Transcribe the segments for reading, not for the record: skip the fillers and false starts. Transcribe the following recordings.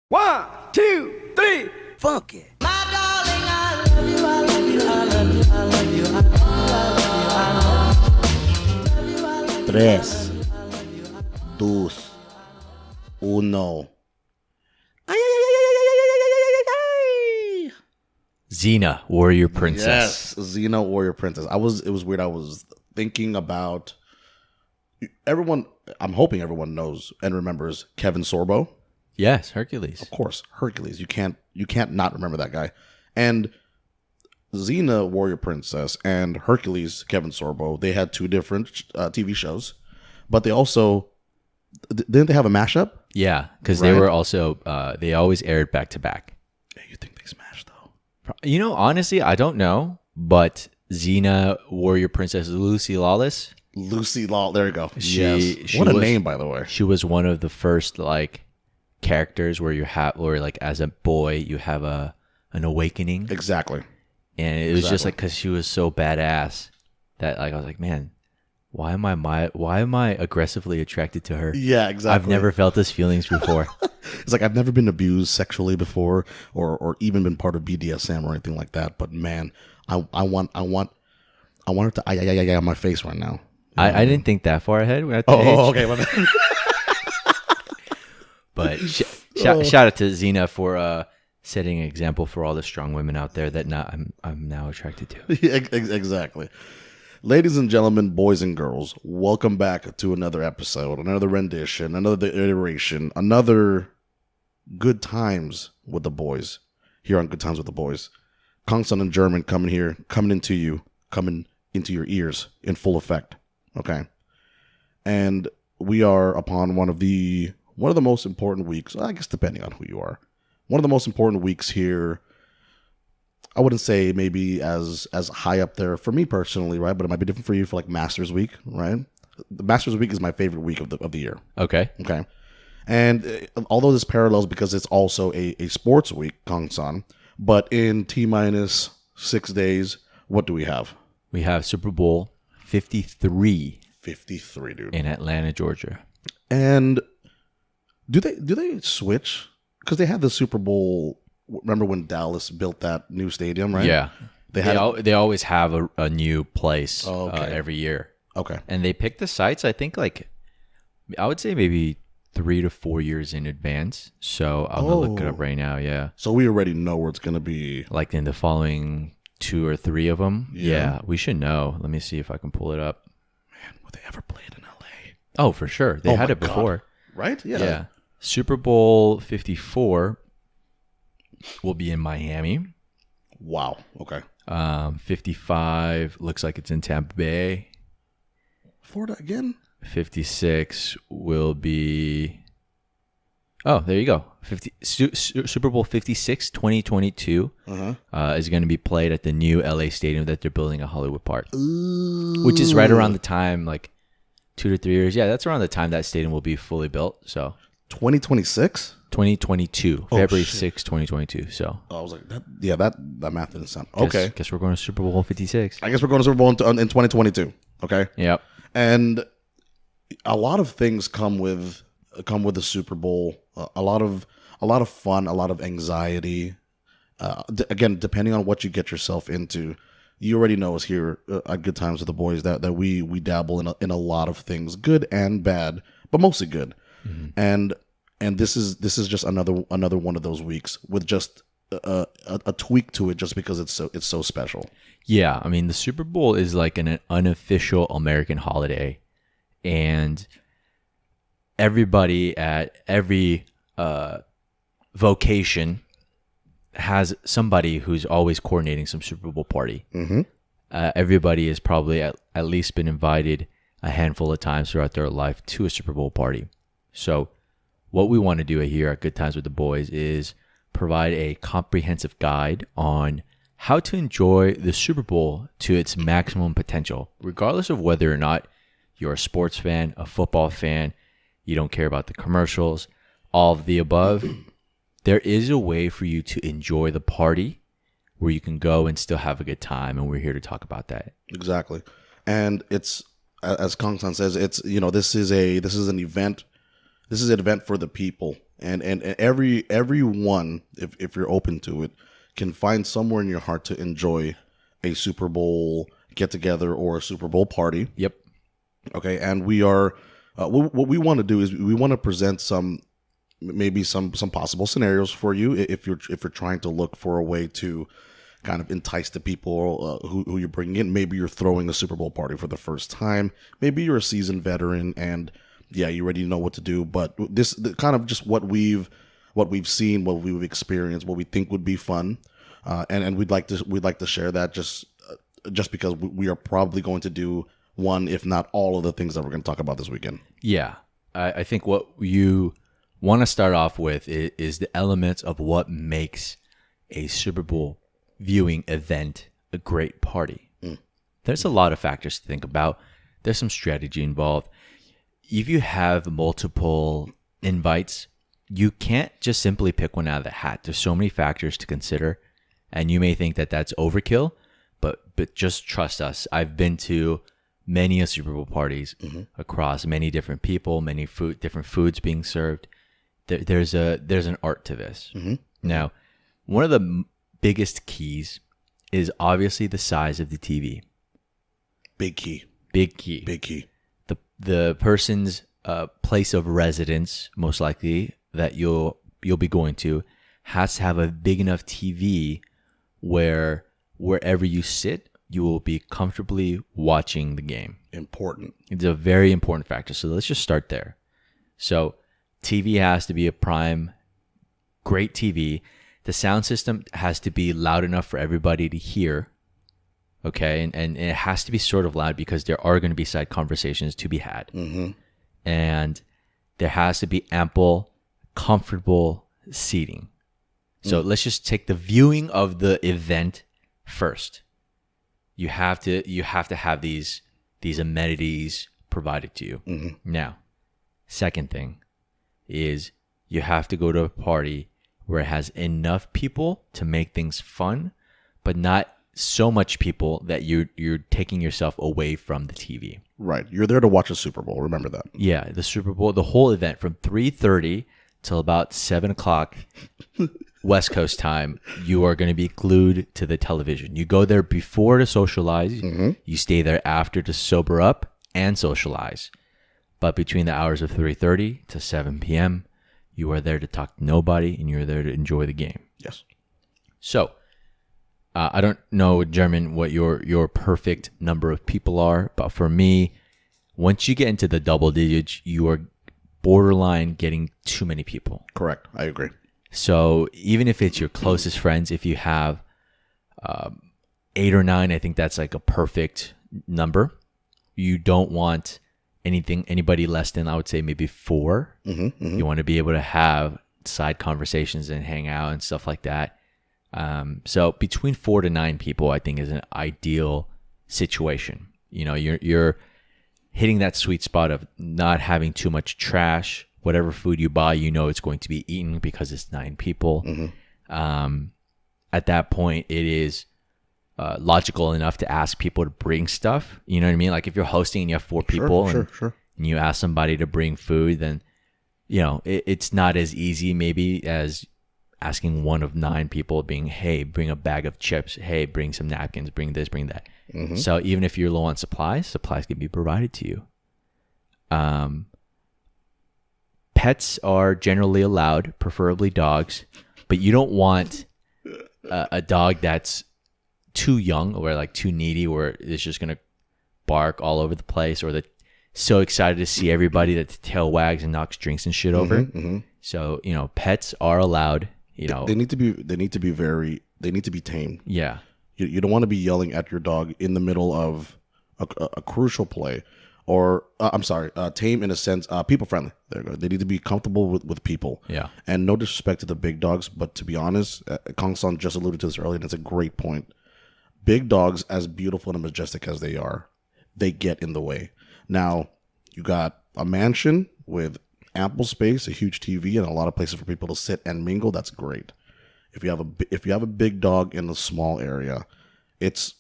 1, 2, 3, funk it. Tres, dos, uno. Xena, Warrior Princess. Yes, Xena, Warrior Princess. It was weird. I was thinking about everyone. I'm hoping everyone knows and remembers Kevin Sorbo. Yes, Hercules. Of course, Hercules. You can't not remember that guy. And Xena, Warrior Princess, and Hercules, Kevin Sorbo. They had two different TV shows, but they also didn't they have a mashup? Yeah, because Right. they were also they always aired back to back. Yeah, you think they smashed though? You know, honestly, I don't know, but Xena, Warrior Princess, Lucy Lawless. Lucy Law. There you go. She What a was- name, by the way. She was one of the first characters where as a boy you have an awakening, Exactly. and it was just Exactly. because she was so badass that I was like, man, why am I aggressively attracted to her? Yeah, exactly. I've never felt these feelings before. It's like I've never been abused sexually before, or even been part of BDSM or anything like that. But man, I want her to on my face right now. I didn't think that far ahead at the age. Okay. My bad. But shout out to Xena for setting an example for all the strong women out there that I'm now attracted to. Yeah, exactly. Ladies and gentlemen, boys and girls, welcome back to another episode, another rendition, another iteration, another Good Times with the Boys here on Good Times with the Boys. Kangsan and German coming into your ears in full effect. Okay, and we are upon one of the most important weeks. I guess depending on who you are, one of the most important weeks here. I wouldn't say maybe as high up there for me personally, right? But it might be different for you for like Masters Week, right? The Masters Week is my favorite week of the year. Okay. Okay, and although this parallels because it's also a sports week, Kangsan, but in T-minus 6 days, what do we have? We have Super Bowl 53 53, dude. in Atlanta, Georgia. And do they switch? Because they had the Super Bowl. Remember when Dallas built that new stadium, right? Yeah. They always have a new place Oh, okay. every year. Okay. And they pick the sites, I think, I would say maybe 3 to 4 years in advance. So I'm going to look it up right now. Yeah. So we already know where it's going to be. Like in the following 2 or 3 of them. Yeah. Yeah. We should know. Let me see if I can pull it up. Man, will they ever play it in LA? Oh, for sure. They Oh had my it before. God. Right? Yeah. Super Bowl 54 will be in Miami. Wow. Okay. 55 looks like it's in Tampa Bay. Florida again? 56 will be... Oh, there you go. Super Bowl 56, 2022 is going to be played at the new LA stadium that they're building at Hollywood Park. Ooh. Which is right around the time, 2 to 3 years. Yeah, that's around the time that stadium will be fully built. So 2026? 2022, Oh, February shit. 6, 2022. So I was like, that math didn't sound okay. guess we're going to Super Bowl 56. I guess we're going to Super Bowl in 2022. Okay. Yep. And a lot of things come with the Super Bowl. A lot of fun, a lot of anxiety. Again, depending on what you get yourself into, you already know us here at Good Times with the Boys that we dabble in a lot of things, good and bad, but mostly good. Mm-hmm. And this is just another one of those weeks with just a tweak to it, just because it's so special. Yeah, I mean the Super Bowl is like an unofficial American holiday, and everybody at every vocation has somebody who's always coordinating some Super Bowl party. Mm-hmm. Everybody has probably at least been invited a handful of times throughout their life to a Super Bowl party. So what we want to do here at Good Times with the Boys is provide a comprehensive guide on how to enjoy the Super Bowl to its maximum potential, regardless of whether or not you're a sports fan, a football fan, you don't care about the commercials, all of the above. There is a way for you to enjoy the party where you can go and still have a good time, and we're here to talk about that. Exactly. And it's, as Kangsan says, it's, this is an event. This is an event for the people. And everyone, if you're open to it, can find somewhere in your heart to enjoy a Super Bowl get together or a Super Bowl party. Yep. Okay, and we are what we want to do is we want to present some possible scenarios for you if you're trying to look for a way to kind of entice the people who you're bringing in. Maybe you're throwing a Super Bowl party for the first time. Maybe you're a seasoned veteran and yeah, you already know what to do. But this kind of just what we've seen, what we've experienced, what we think would be fun, and we'd like to share that just because we are probably going to do one, if not all, of the things that we're going to talk about this weekend. Yeah, I think what you want to start off with is the elements of what makes a Super Bowl viewing event a great party. There's a lot of factors to think about. There's some strategy involved. If you have multiple invites, you can't just simply pick one out of the hat. There's so many factors to consider, and you may think that that's overkill, but just trust us. I've been to many a Super Bowl parties across many different people, different foods being served. There's an art to this. Now, one of the biggest keys is obviously the size of the TV. Big key. The person's place of residence, most likely that you'll be going to, has to have a big enough TV where wherever you sit, you will be comfortably watching the game. Important. It's a very important factor. So let's just start there. So TV has to be a prime, great TV. The sound system has to be loud enough for everybody to hear. Okay, and it has to be sort of loud because there are going to be side conversations to be had. And there has to be ample, comfortable seating. So let's just take the viewing of the event first. You have to have these amenities provided to you. Now, second thing is you have to go to a party where it has enough people to make things fun, but not so much people that you're taking yourself away from the TV. Right. You're there to watch a Super Bowl. Remember that. Yeah, the Super Bowl, the whole event from 3:30 till about 7 o'clock West Coast time, you are going to be glued to the television. You go there before to socialize. You stay there after to sober up and socialize. But between the hours of 3:30 to 7 p.m., you are there to talk to nobody and you're there to enjoy the game. Yes. So, I don't know, German, what your perfect number of people are, but for me, once you get into the double digits, you are borderline getting too many people. Correct. I agree. So even if it's your closest friends, if you have 8 or 9, I think that's like a perfect number. You don't want anybody less than, I would say, maybe 4. You want to be able to have side conversations and hang out and stuff like that. So between 4 to 9 people, I think, is an ideal situation. You know, you're hitting that sweet spot of not having too much trash. Whatever food you buy, you know it's going to be eaten because it's 9 people. At that point, it is logical enough to ask people to bring stuff. You know what I mean? Like if you're hosting and you have 4 people and you ask somebody to bring food, then, you know, it's not as easy maybe as asking one of 9 people being, hey, bring a bag of chips. Hey, bring some napkins, bring this, bring that. So even if you're low on supplies can be provided to you. Pets are generally allowed, preferably dogs, but you don't want a dog that's too young or like too needy where it's just going to bark all over the place, or that's so excited to see everybody that the tail wags and knocks drinks and shit over. So, you know, pets are allowed. You know, they need to be tamed. Yeah. You don't want to be yelling at your dog in the middle of a crucial play, or tame in a sense, people friendly. There you go. They need to be comfortable with people. Yeah. And no disrespect to the big dogs, but to be honest, Kangsan just alluded to this earlier, and it's a great point. Big dogs, as beautiful and majestic as they are, they get in the way. Now, you got a mansion with ample space, a huge TV, and a lot of places for people to sit and mingle. That's great. If you have a big dog in a small area, and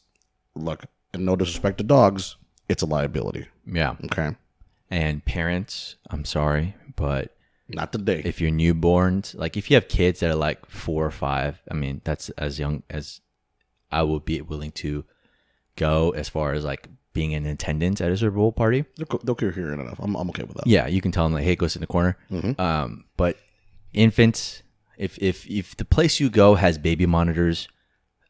no disrespect to dogs, it's a liability. Yeah. Okay. And parents, I'm sorry, but Not today. If you're newborns, like if you have kids that are like 4 or 5, I mean, that's as young as I would be willing to go as far as like being in attendance at a Super Bowl party. They'll hear it enough. I'm okay with that. Yeah, you can tell them like, hey, go sit in the corner. But infants, if the place you go has baby monitors,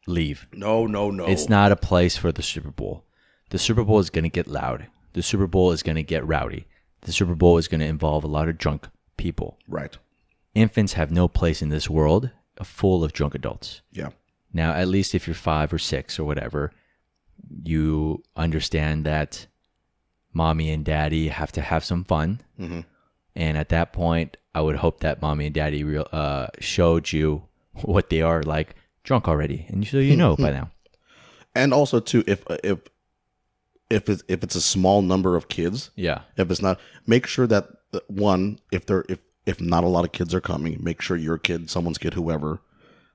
leave. No. It's not a place for the Super Bowl. The Super Bowl is going to get loud. The Super Bowl is going to get rowdy. The Super Bowl is going to involve a lot of drunk people. Right. Infants have no place in this world full of drunk adults. Yeah. Now, at least if you're 5 or 6 or whatever, you understand that mommy and daddy have to have some fun. Mm-hmm. And at that point, I would hope that mommy and daddy showed you what they are like drunk already. And so you know by now. And also, too, if it's a small number of kids, Yeah. if it's not, make sure that one, if not a lot of kids are coming, make sure your kid, someone's kid, whoever,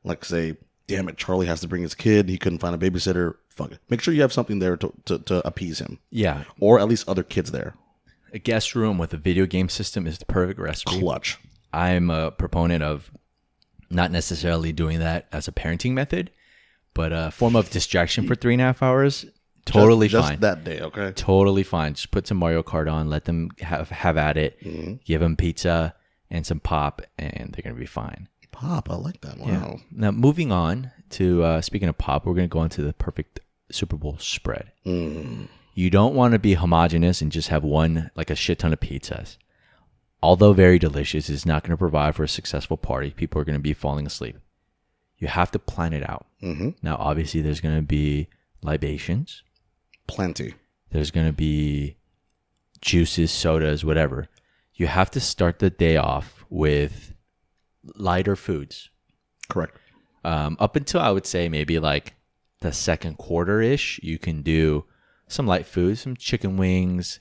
like say, damn it, Charlie has to bring his kid. He couldn't find a babysitter. Fuck it. Make sure you have something there to appease him. Yeah. Or at least other kids there. A guest room with a video game system is the perfect recipe. Clutch. I'm a proponent of not necessarily doing that as a parenting method, but a form of distraction for 3.5 hours. Totally just fine. That day, okay? Totally fine. Just put some Mario Kart on, let them have at it, give them pizza and some pop, and they're going to be fine. Pop, I like that. Wow. Yeah. Now, moving on to, speaking of pop, we're going to go into the perfect Super Bowl spread. You don't want to be homogenous and just have one, like a shit ton of pizzas. Although very delicious, it's not going to provide for a successful party. People are going to be falling asleep. You have to plan it out. Now, obviously, there's going to be libations. Plenty. There's going to be juices, sodas, whatever. You have to start the day off with lighter foods. Correct. Up until I would say maybe like the second quarter-ish, you can do some light foods, some chicken wings,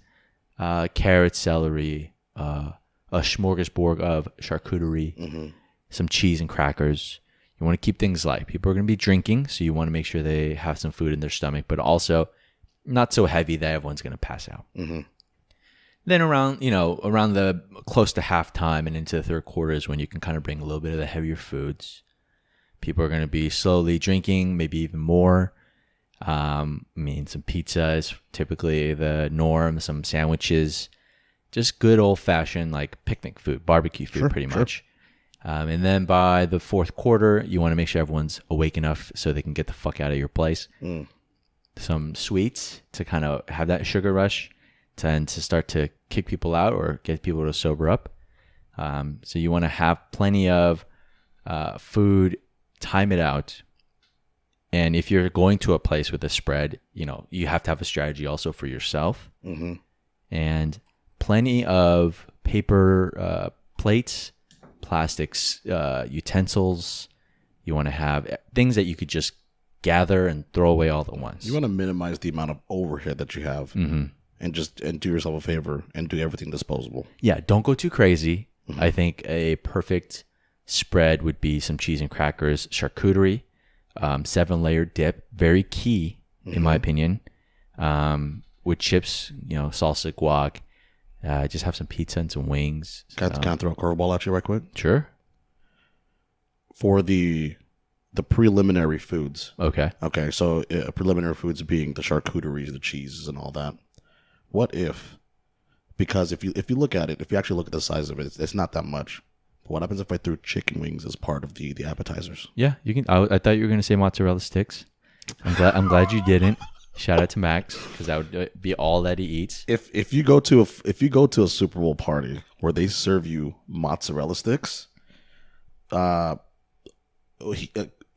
carrot, celery, a smorgasbord of charcuterie, some cheese and crackers. You want to keep things light. People are going to be drinking, so you want to make sure they have some food in their stomach, but also not so heavy that everyone's going to pass out. Then around the close to halftime and into the third quarter is when you can kind of bring a little bit of the heavier foods. People are going to be slowly drinking, maybe even more. Some pizza is typically the norm, some sandwiches, just good old-fashioned like picnic food, barbecue food pretty much. And then by the fourth quarter, you want to make sure everyone's awake enough so they can get the fuck out of your place. Some sweets to kind of have that sugar rush to start to kick people out or get people to sober up. So you want to have plenty of food, time it out. And if you're going to a place with a spread, you have to have a strategy also for yourself. And plenty of paper plates, plastics, utensils. You want to have things that you could just gather and throw away all at once. You want to minimize the amount of overhead that you have, and do yourself a favor and do everything disposable. Yeah, don't go too crazy. I think a perfect spread would be some cheese and crackers, charcuterie, 7-layer dip, very key in my opinion. With chips, salsa, guac. Just have some pizza and some wings. Can I throw a curveball at you right quick? Sure. For the preliminary foods. Okay. Okay, so preliminary foods being the charcuteries, the cheeses, and all that. What if? Because if you look at it, if you actually look at the size of it, it's not that much. But what happens if I threw chicken wings as part of the appetizers? Yeah, you can. I thought you were going to say mozzarella sticks. I'm glad you didn't. Shout out to Max, because that would be all that he eats. If you go to a Super Bowl party where they serve you mozzarella sticks,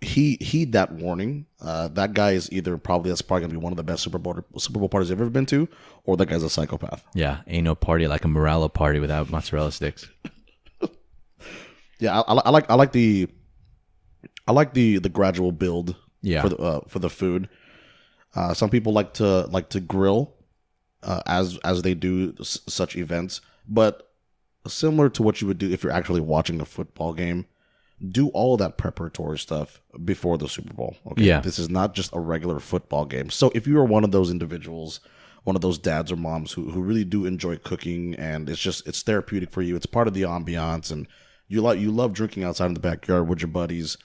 heed that warning. That guy is that's probably gonna be one of the best Super Bowl parties I've ever been to, or that guy's a psychopath. Yeah, ain't no party like a Morello party without mozzarella sticks. Yeah, I like the gradual build. Yeah. For the food. Some people like to grill as they do such events, but similar to what you would do if you're actually watching a football game, do all that preparatory stuff before the Super Bowl. Okay, yeah. This is not just a regular football game. So if you are one of those individuals, one of those dads or moms who really do enjoy cooking, and it's therapeutic for you. It's part of the ambiance, and you love drinking outside in the backyard with your buddies.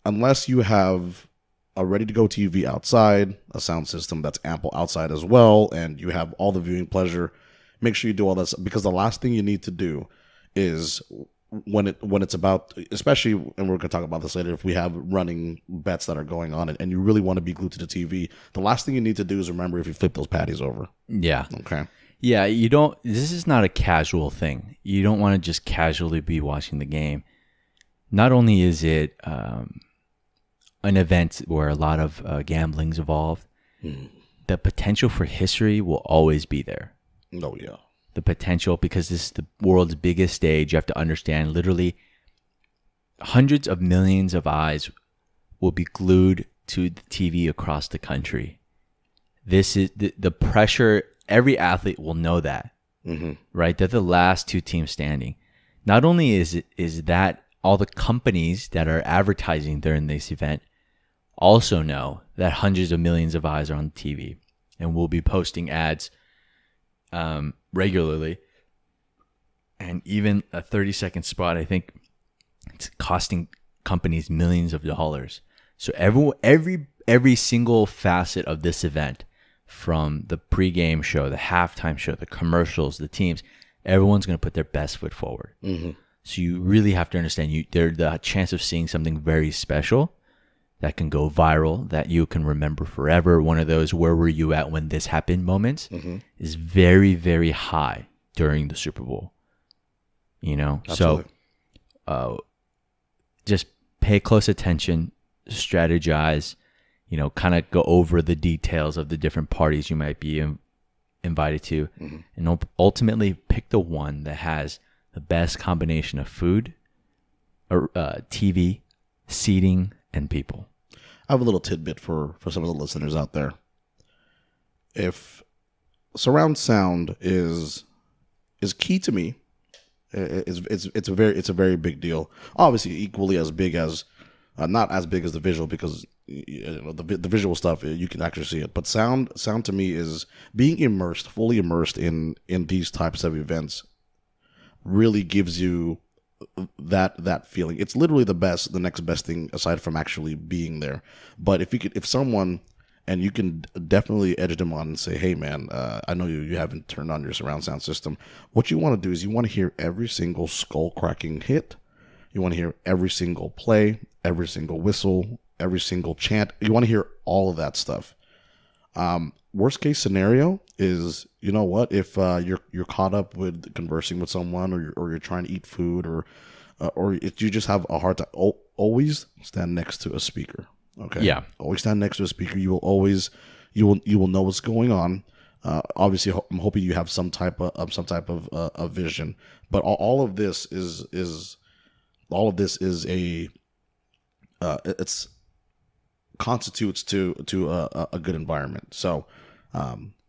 Unless you have a ready-to-go TV outside, a sound system that's ample outside as well, and you have all the viewing pleasure, make sure you do all that, because the last thing you need to do is when it's about, especially, and we're going to talk about this later, if we have running bets that are going on and you really want to be glued to the TV, the last thing you need to do is remember if you flip those patties over. Yeah. Okay. Yeah, this is not a casual thing. You don't want to just casually be watching the game. Not only is it an event where a lot of gambling's involved, the potential for history will always be there. Oh, yeah. The potential, because this is the world's biggest stage. You have to understand, literally hundreds of millions of eyes will be glued to the TV across the country. This is the pressure. Every athlete will know that, right? They're the last two teams standing. Not only is that all the companies that are advertising during this event also know that hundreds of millions of eyes are on TV and will be posting ads regularly, and even a 30-second spot, I think it's costing companies millions of dollars. So every single facet of this event, from the pregame show, the halftime show, the commercials, the teams, everyone's going to put their best foot forward. So you really have to understand, there's the chance of seeing something very special that can go viral, that you can remember forever. One of those "where were you at when this happened" moments is very, very high during the Super Bowl. Absolutely. So just pay close attention, strategize, kind of go over the details of the different parties you might be invited to, and ultimately pick the one that has the best combination of food, TV, seating, and people. I have a little tidbit for some of the listeners out there. If surround sound is key to me, it's a very big deal. Obviously, equally as big as, not as big as the visual, because the visual stuff you can actually see it. But sound to me is being fully immersed in these types of events. Really gives you that feeling. It's literally the next best thing aside from actually being there. But if someone, and you can definitely edge them on and say, "Hey man, I know you haven't turned on your surround sound system." What you want to do is you want to hear every single skull cracking hit. You want to hear every single play, every single whistle, every single chant. You want to hear all of that stuff. Worst case scenario is, you know what, if you're caught up with conversing with someone, or you're trying to eat food, or if you just have a hard time, always stand next to a speaker. Okay. Yeah. Always stand next to a speaker. You will know what's going on. Obviously, I'm hoping you have some type of vision. But all of this is it's constitutes to a good environment. So,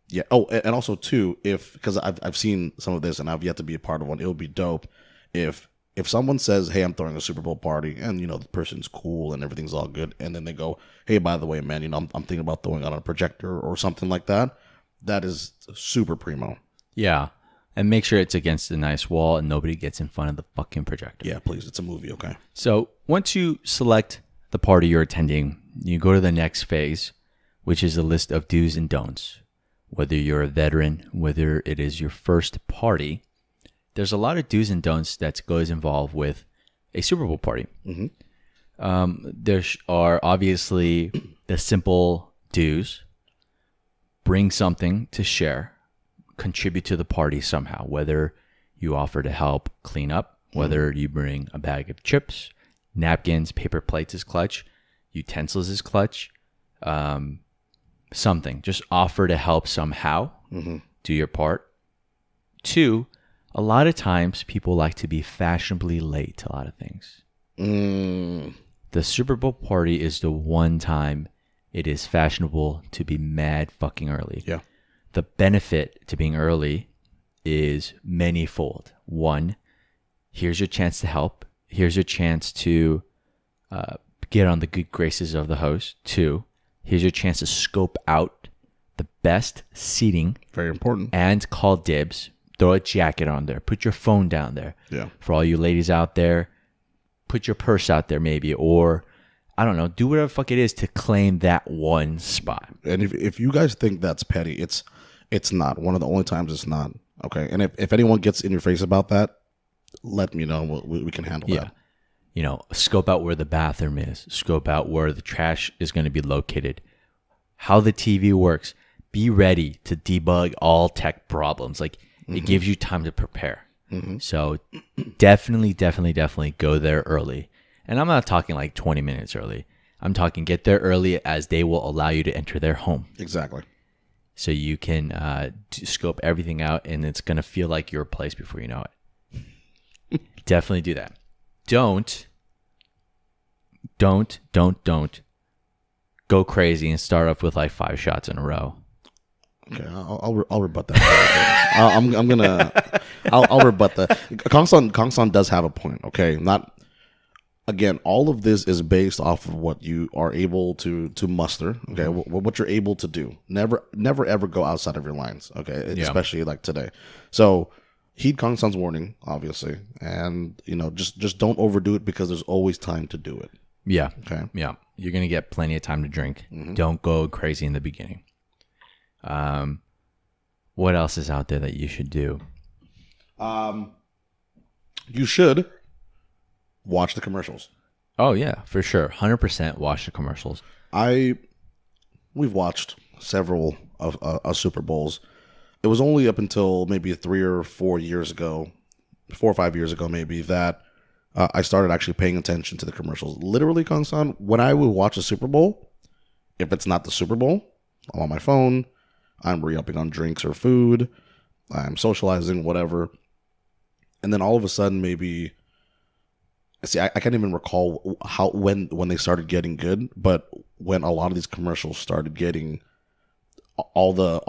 yeah. Oh, and also too, because I've seen some of this and I've yet to be a part of one. It would be dope if someone says, "Hey, I'm throwing a Super Bowl party," and the person's cool and everything's all good, and then they go, "Hey, by the way, man, I'm thinking about throwing on a projector or something like that." That is super primo. Yeah. And make sure it's against a nice wall and nobody gets in front of the fucking projector. Yeah, please. It's a movie, okay? So once you select the party you're attending, you go to the next phase, which is a list of do's and don'ts. Whether you're a veteran, whether it is your first party, there's a lot of do's and don'ts that goes involved with a Super Bowl party. There are obviously the simple do's. Bring something to share. Contribute to the party somehow, whether you offer to help clean up, whether you bring a bag of chips, napkins, paper plates is clutch, utensils is clutch, something. Just offer to help somehow. Do your part. 2, a lot of times people like to be fashionably late to a lot of things. The Super Bowl party is the one time it is fashionable to be mad fucking early. Yeah. The benefit to being early is manyfold. 1, here's your chance to help. Here's your chance to get on the good graces of the host. 2, here's your chance to scope out the best seating Very important. and call dibs. Throw a jacket on there. Put your phone down there. Yeah. For all you ladies out there, put your purse out there maybe, or I don't know, do whatever the fuck it is to claim that one spot. And if you guys think that's petty, it's not. One of the only times it's not. Okay. And if anyone gets in your face about that, let me know. We can handle that. You know, scope out where the bathroom is. Scope out where the trash is going to be located. How the TV works. Be ready to debug all tech problems. Like, it gives you time to prepare. So definitely go there early. And I'm not talking like 20 minutes early. I'm talking get there early as they will allow you to enter their home. Exactly. So you can scope everything out, and it's going to feel like your place before you know it. Definitely do that. Don't go crazy and start off with like 5 shots in a row. Okay, I'll rebut that. I'll rebut that. Kangsan does have a point. Okay, not again. All of this is based off of what you are able to muster. Okay, what you're able to do. Never ever go outside of your lines. Okay, especially like today. So heed Kangsan's warning, obviously, and just don't overdo it because there's always time to do it. Yeah. Okay. Yeah, you're gonna get plenty of time to drink. Don't go crazy in the beginning. What else is out there that you should do? You should watch the commercials. Oh yeah, for sure. 100% watch the commercials. We've watched several of Super Bowls. It was only up until maybe 3 or 4 years ago, 4 or 5 years ago maybe, that I started actually paying attention to the commercials. Literally, Kangsan, when I would watch a Super Bowl, if it's not the Super Bowl, I'm on my phone, I'm re-upping on drinks or food, I'm socializing, whatever. And then all of a sudden, maybe, see, I can't even recall when they started getting good, but when a lot of these commercials started getting all the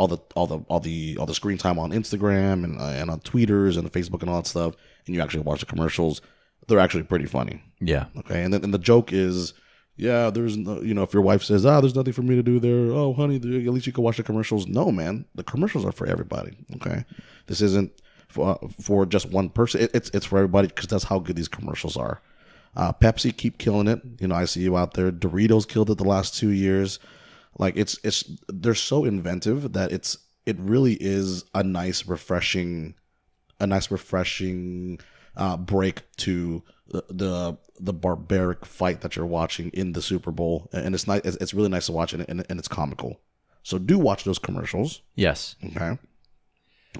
screen time on Instagram and on Tweeters and Facebook and all that stuff, and you actually watch the commercials, they're actually pretty funny. Yeah. Okay. And then the joke is, yeah, there's no, if your wife says, there's nothing for me to do there. Oh, honey, at least you can watch the commercials. No, man, the commercials are for everybody. Okay. This isn't for just one person. It's for everybody because that's how good these commercials are. Pepsi keep killing it. I see you out there. Doritos killed it the last 2 years. Like they're so inventive that it really is a nice refreshing break to the barbaric fight that you're watching in the Super Bowl, and it's nice. It's really nice to watch, and it's comical. So do watch those commercials. Yes. Okay.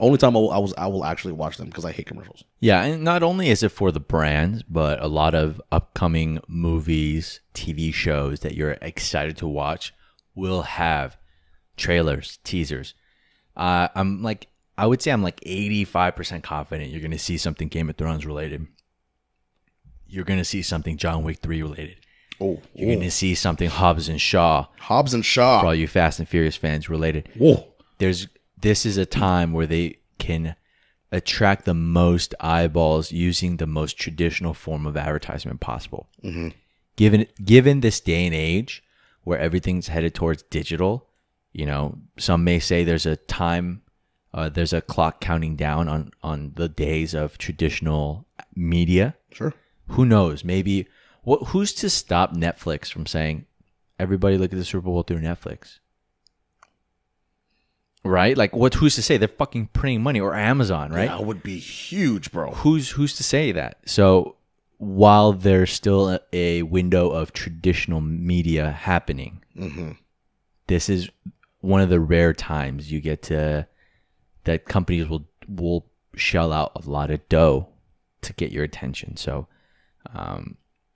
Only time I will actually watch them because I hate commercials. Yeah, and not only is it for the brands, but a lot of upcoming movies, TV shows that you're excited to watch will have trailers, teasers. I would say I'm like 85% confident you're going to see something Game of Thrones related. You're going to see something John Wick 3 related. You're going to see something Hobbs and Shaw. For all you Fast and Furious fans related. Whoa. This is a time where they can attract the most eyeballs using the most traditional form of advertisement possible. Mm-hmm. Given this day and age where everything's headed towards digital, some may say there's a time, there's a clock counting down on the days of traditional media. Sure. Who knows? Maybe who's to stop Netflix from saying, everybody look at the Super Bowl through Netflix? Right? Like, who's to say? They're fucking printing money, or Amazon, right? That would be huge, bro. Who's to say that? So while there's still a window of traditional media happening, this is one of the rare times you get that companies will shell out a lot of dough to get your attention. So,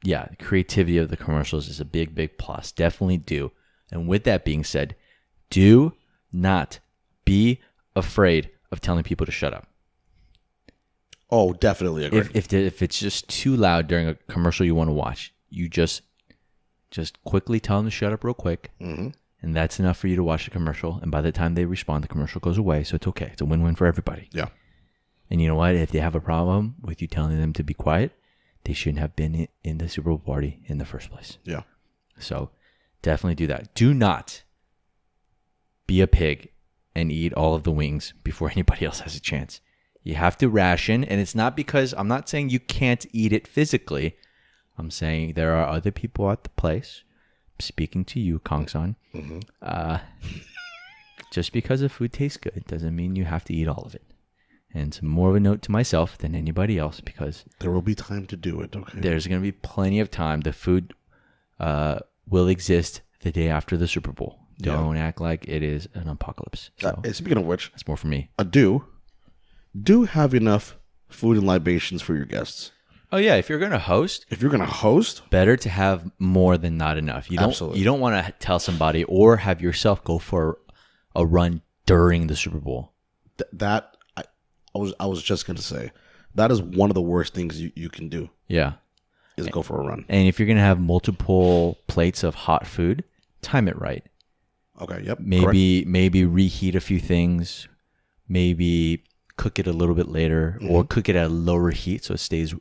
the creativity of the commercials is a big plus. Definitely do. And with that being said, do not be afraid of telling people to shut up. Oh, definitely agree. If it's just too loud during a commercial you want to watch, you just quickly tell them to shut up real quick, and that's enough for you to watch the commercial. And by the time they respond, the commercial goes away, so it's okay. It's a win-win for everybody. Yeah. And you know what? If they have a problem with you telling them to be quiet, they shouldn't have been in the Super Bowl party in the first place. Yeah. So definitely do that. Do not be a pig and eat all of the wings before anybody else has a chance. You have to ration, and it's not because I'm not saying you can't eat it physically. I'm saying there are other people at the place. I'm speaking to you, Kangsan. Just because the food tastes good doesn't mean you have to eat all of it. And it's more of a note to myself than anybody else, because there will be time to do it. Okay. There's going to be plenty of time. The food will exist the day after the Super Bowl. Don't act like it is an apocalypse. So speaking of which, that's more for me. Do have enough food and libations for your guests. Oh yeah, if you're gonna host, better to have more than not enough. Absolutely. You don't want to tell somebody or have yourself go for a run during the Super Bowl. I was just gonna say that is one of the worst things you can do. Yeah, is go for a run. And if you're gonna have multiple plates of hot food, time it right. Okay. Yep. Maybe reheat a few things. Maybe cook it a little bit later, or cook it at a lower heat so it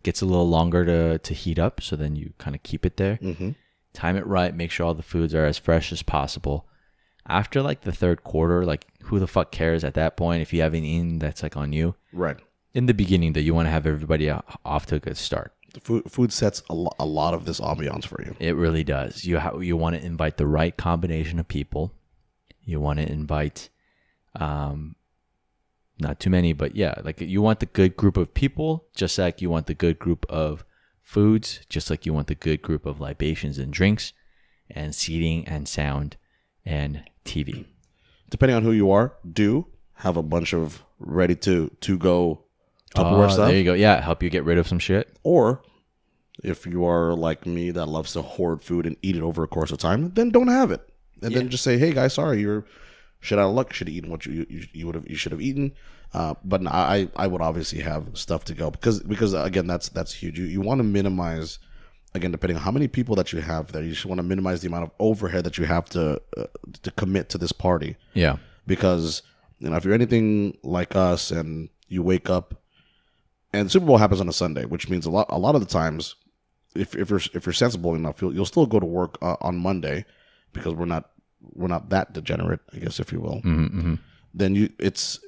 gets a little longer to heat up. So then you kind of keep it there. Time it right. Make sure all the foods are as fresh as possible. After like the third quarter, like who the fuck cares at that point? If you haven't eaten, that's like on you. Right. In the beginning, though, you want to have everybody off to a good start. The food sets a lot of this ambiance for you. It really does. You want to invite the right combination of people. You want to invite, not too many, but yeah, like you want the good group of people, just like you want the good group of foods, just like you want the good group of libations and drinks, and seating and sound and TV. Depending on who you are, do have a bunch of ready to go Tupperware stuff. There you go. Yeah, help you get rid of some shit. Or if you are like me that loves to hoard food and eat it over a course of time, then don't have it. And then just say, hey guys, sorry, you're shit out of luck. Should have eaten what you should have eaten. But I would obviously have stuff to go because again that's huge. You want to minimize, again, depending on how many people that you have there, you should want to minimize the amount of overhead that you have to commit to this party. Yeah. Because if you're anything like us and you wake up and the Super Bowl happens on a Sunday, which means a lot of the times, if you're sensible enough, you'll still go to work on Monday, because we're not that degenerate, I guess, if you will. Then it's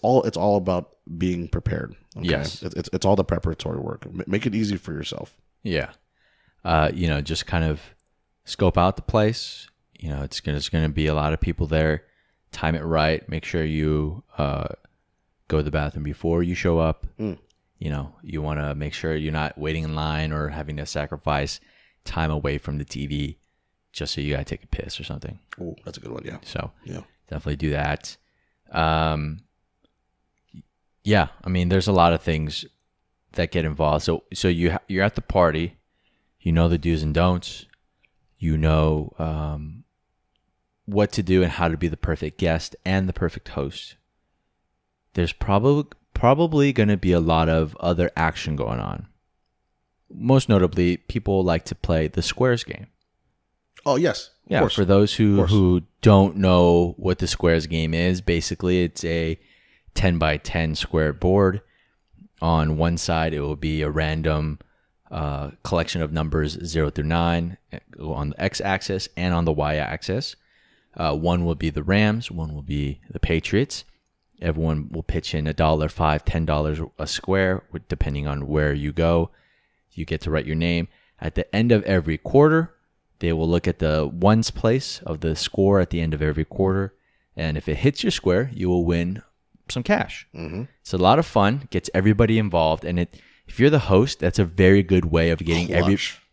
all about being prepared. Okay? Yes, it's all the preparatory work. Make it easy for yourself. Yeah, just kind of scope out the place. It's going to be a lot of people there. Time it right. Make sure you go to the bathroom before you show up. You want to make sure you're not waiting in line or having to sacrifice time away from the TV just so you gotta take a piss or something. Oh, that's a good one. Yeah. So yeah, definitely do that. Yeah, I mean, there's a lot of things that get involved. So you're at the party, the do's and don'ts, what to do and how to be the perfect guest and the perfect host. There's probably going to be a lot of other action going on. Most notably, people like to play the squares game. Oh, yes. Yeah, course. for those who don't know what the squares game is, basically it's a 10 by 10 square board. On one side, it will be a random collection of numbers 0 through 9 on the x-axis and on the y-axis. One will be the Rams, one will be the Patriots. Everyone will pitch in $1, $5, $10 a square, depending on where you go. You get to write your name. At the end of every quarter, they will look at the ones place of the score at the end of every quarter. And if it hits your square, you will win some cash. Mm-hmm. It's a lot of fun, gets everybody involved. And if you're the host, that's a very good way of getting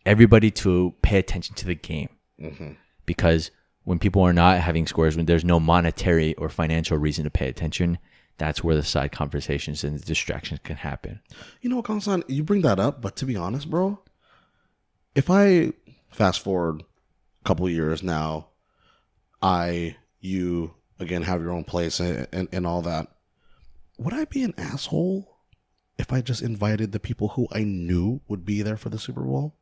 everybody to pay attention to the game. Mm-hmm. Because when people are not having scores, when there's no monetary or financial reason to pay attention, that's where the side conversations and the distractions can happen. Kangsan, you bring that up, but to be honest, bro, if I fast forward a couple of years now, you again have your own place and all that, would I be an asshole if I just invited the people who I knew would be there for the Super Bowl?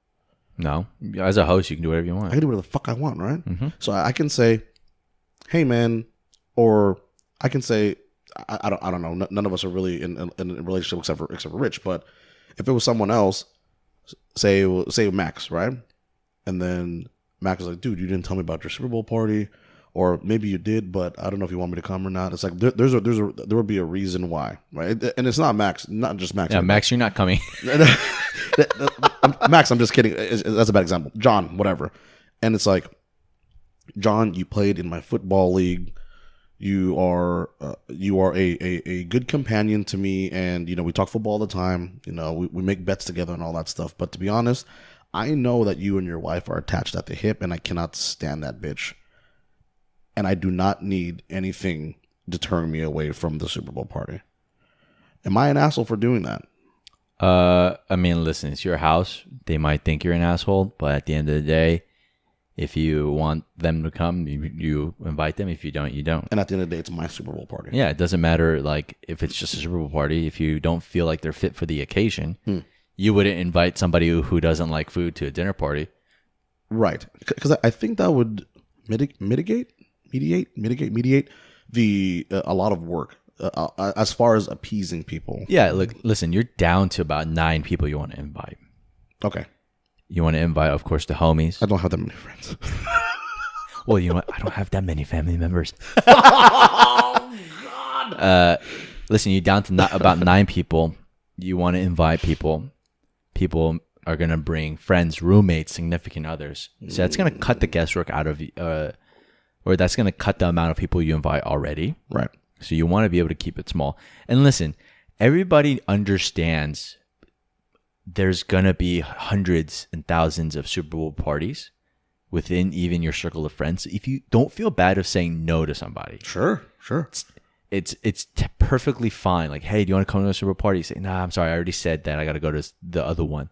No. As a host, you can do whatever you want. I can do whatever the fuck I want, right? Mm-hmm. So I can say, hey, man, or I can say, I don't know. None of us are really in a relationship except for Rich. But if it was someone else, say Max, right? And then Max is like, dude, you didn't tell me about your Super Bowl party. or maybe you did, but I don't know if you want me to come or not. It's like there would be a reason why, right? And it's not Max, not just Max. Yeah, Max, you're not coming. Max, I'm just kidding. That's a bad example. John, whatever. And it's like, John, you played in my football league. You are a good companion to me, and we talk football all the time. We make bets together and all that stuff. But to be honest, I know that you and your wife are attached at the hip, and I cannot stand that bitch. And I do not need anything deterring me away from the Super Bowl party. Am I an asshole for doing that? I mean, listen, it's your house. They might think you're an asshole, but at the end of the day, if you want them to come, you invite them. If you don't, you don't. And at the end of the day, it's my Super Bowl party. Yeah, it doesn't matter, like, if it's just a Super Bowl party. If you don't feel like they're fit for the occasion, you wouldn't invite somebody who doesn't like food to a dinner party. Right. Because I think that would mediate the a lot of work as far as appeasing people. Yeah, look, listen, you're down to about 9 people you want to invite. Okay. You want to invite, of course, the homies. I don't have that many friends. Well, you know what? I don't have that many family members. Oh, God. Listen, you're down to about 9 people. You want to invite people. People are going to bring friends, roommates, significant others. So that's going to cut the guesswork out of, or that's going to cut the amount of people you invite already. Right. So you want to be able to keep it small. And listen, everybody understands there's going to be hundreds and thousands of Super Bowl parties within even your circle of friends. If you don't feel bad of saying no to somebody. Sure. It's perfectly fine. Like, hey, do you want to come to a Super Bowl party? You say, nah, I'm sorry. I already said that. I got to go to the other one.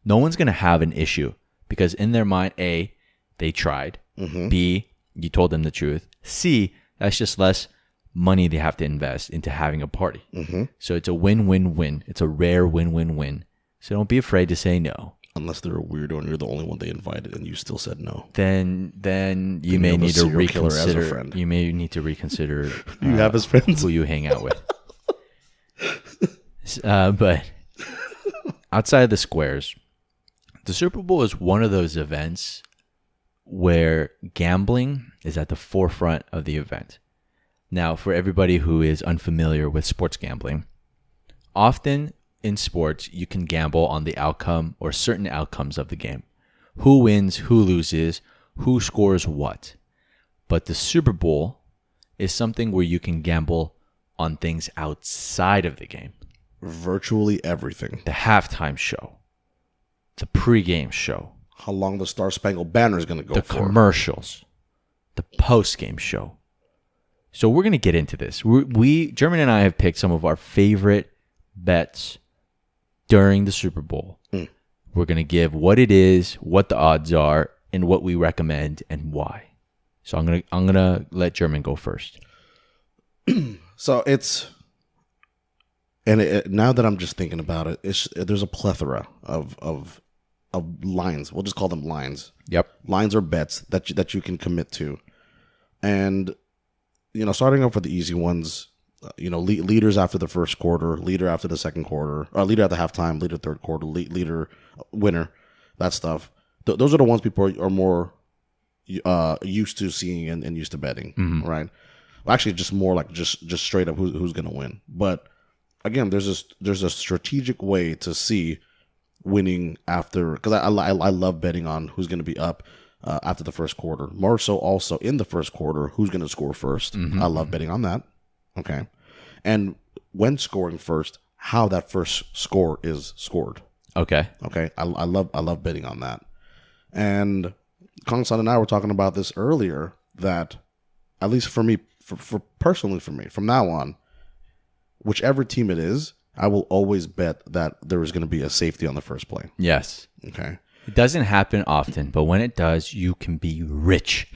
No one's going to have an issue because in their mind, A, they tried. Mm-hmm. B, you told them the truth. C, that's just less money they have to invest into having a party. Mm-hmm. So it's a win-win-win. It's a rare win-win-win. So don't be afraid to say no. Unless they're a weirdo and you're the only one they invited and you still said no. Then you may need to reconsider. You may need to reconsider. You have his friends who you hang out with. But outside of the squares, the Super Bowl is one of those events where gambling is at the forefront of the event. Now, for everybody who is unfamiliar with sports gambling, often in sports, you can gamble on the outcome or certain outcomes of the game. Who wins, who loses, who scores what. But the Super Bowl is something where you can gamble on things outside of the game. Virtually everything. The halftime show, the pregame show, how long the Star Spangled Banner is going to go the for. Commercials, the postgame show. So we're going to get into this. German and I have picked some of our favorite bets during the Super Bowl. We're going to give what it is, what the odds are, and what we recommend and why. So I'm going to let German go first. So it's, and now that I'm just thinking about it, there's a plethora of lines. We'll just call them lines. Yep. Lines or bets that you can commit to. And starting off with the easy ones, leaders after the first quarter, leader after the second quarter, or leader at the halftime, leader third quarter, leader winner, that stuff. Those are the ones people are more used to seeing and used to betting, right? Well, actually, just more like just straight up who's going to win. But again, there's a strategic way to see winning after, because I love betting on who's going to be up after the first quarter. More so also in the first quarter, who's going to score first. I love betting on that. Okay. And when scoring first, how that first score is scored. Okay. I love betting on that. And Kangsan and I were talking about this earlier, that at least for me, for personally for me, from now on, whichever team it is, I will always bet that there is going to be a safety on the first play. Yes. Okay. It doesn't happen often, but when it does, you can be rich.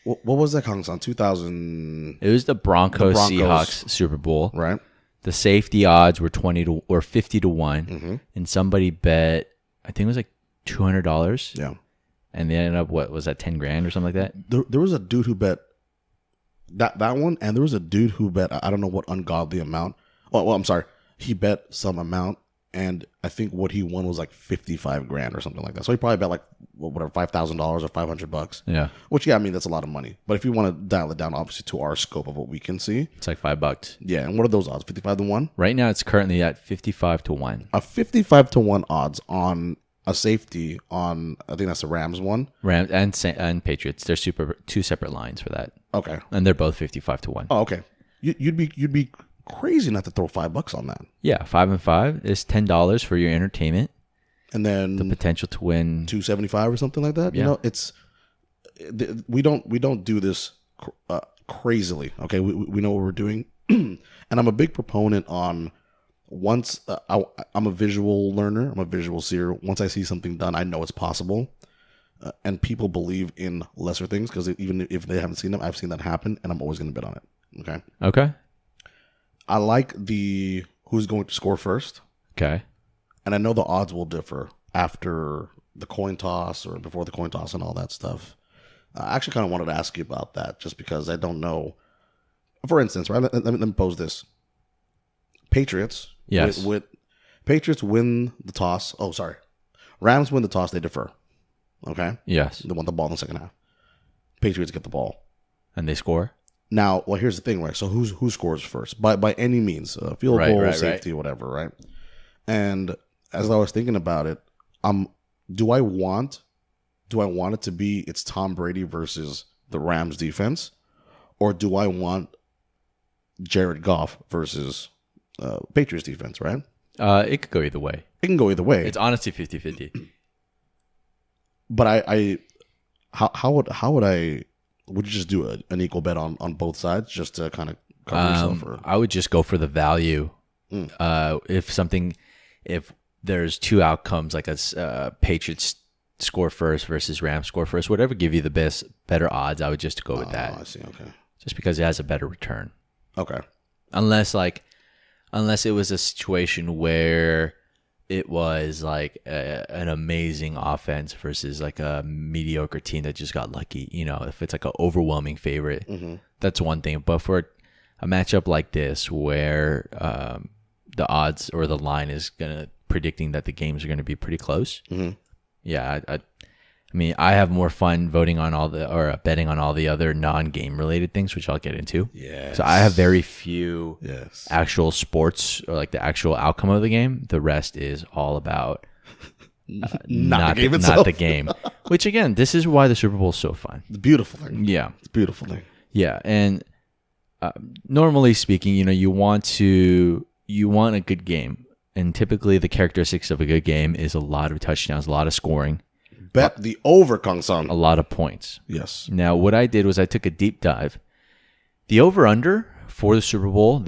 What was that, Kangsan? 2000. It was the Broncos Seahawks Super Bowl. Right. The safety odds were 50 to 1, and somebody bet, I think it was like $200. Yeah. And they ended up, what was that, 10 grand or something like that? There was a dude who bet that one, and there was a dude who bet, I don't know what ungodly amount. Well, I'm sorry. He bet some amount, and I think what he won was like 55 grand or something like that. So he probably bet like whatever $5,000 or $500. Yeah. Which, yeah, I mean, that's a lot of money. But if you want to dial it down, obviously, to our scope of what we can see, It's like $5. yeah. And what are those odds? 55 to 1? Right now, it's currently at 55 to 1. A 55 to 1 odds on a safety on, I think that's the Rams one. Rams and Patriots. They're two separate lines for that. Okay. And they're both 55 to 1. Oh, okay. You'd be crazy not to throw $5 on that. Yeah, 5 and 5 is $10 for your entertainment. And then The potential to win. 275 or something like that. Yeah. You know, we don't do this crazily. Okay, we know what we're doing, and I'm a big proponent on once I'm a visual learner. I'm a visual seer. Once I see something done, I know it's possible. And people believe in lesser things because even if they haven't seen them, I've seen that happen, and I'm always going to bet on it. Okay. Okay. I like the who's going to score first, Okay. and I know the odds will differ after the coin toss or before the coin toss and all that stuff. I actually kind of wanted to ask you about that just because I don't know. For instance, right? Let me pose this: Patriots, Yes. with Patriots win the toss. Oh, sorry, Rams win the toss. They defer. Okay, Yes. they want the ball in the second half. Patriots get the ball. And they score? Now, well, here's the thing, right? So who scores first? By any means, field Right, goal, right, safety, whatever, right? And as I was thinking about it, do I want it to be it's Tom Brady versus the Rams defense, or do I want Jared Goff versus Patriots defense? Right? It could go either way. It can go either way. It's honestly 50-50. But how would I? Would you just do an equal bet on both sides just to kind of cover yourself? Or? I would just go for the value. If there's two outcomes, like a Patriots score first versus Rams score first, whatever give you the better odds, I would just go with that. I see. Okay. Just because it has a better return. Okay. Unless it was a situation where it was like an amazing offense versus like a mediocre team that just got lucky. You know, if it's like an overwhelming favorite, that's one thing. But for a matchup like this where the odds or the line is predicting that the games are gonna be pretty close, yeah, I mean, I have more fun voting on betting on all the other non-game related things, which I'll get into. Yeah. So I have very few Yes. actual sports or like the actual outcome of the game. The rest is all about Not the game itself. the game. Which again, this is why the Super Bowl is so fun. It's a beautiful thing. Yeah, It's a beautiful thing. yeah, and normally speaking, you know, you want a good game, and typically the characteristics of a good game is a lot of touchdowns, a lot of scoring, Bet the over, Kangsan. a lot of points. Yes. Now, what I did was I took a deep dive. The over-under for the Super Bowl,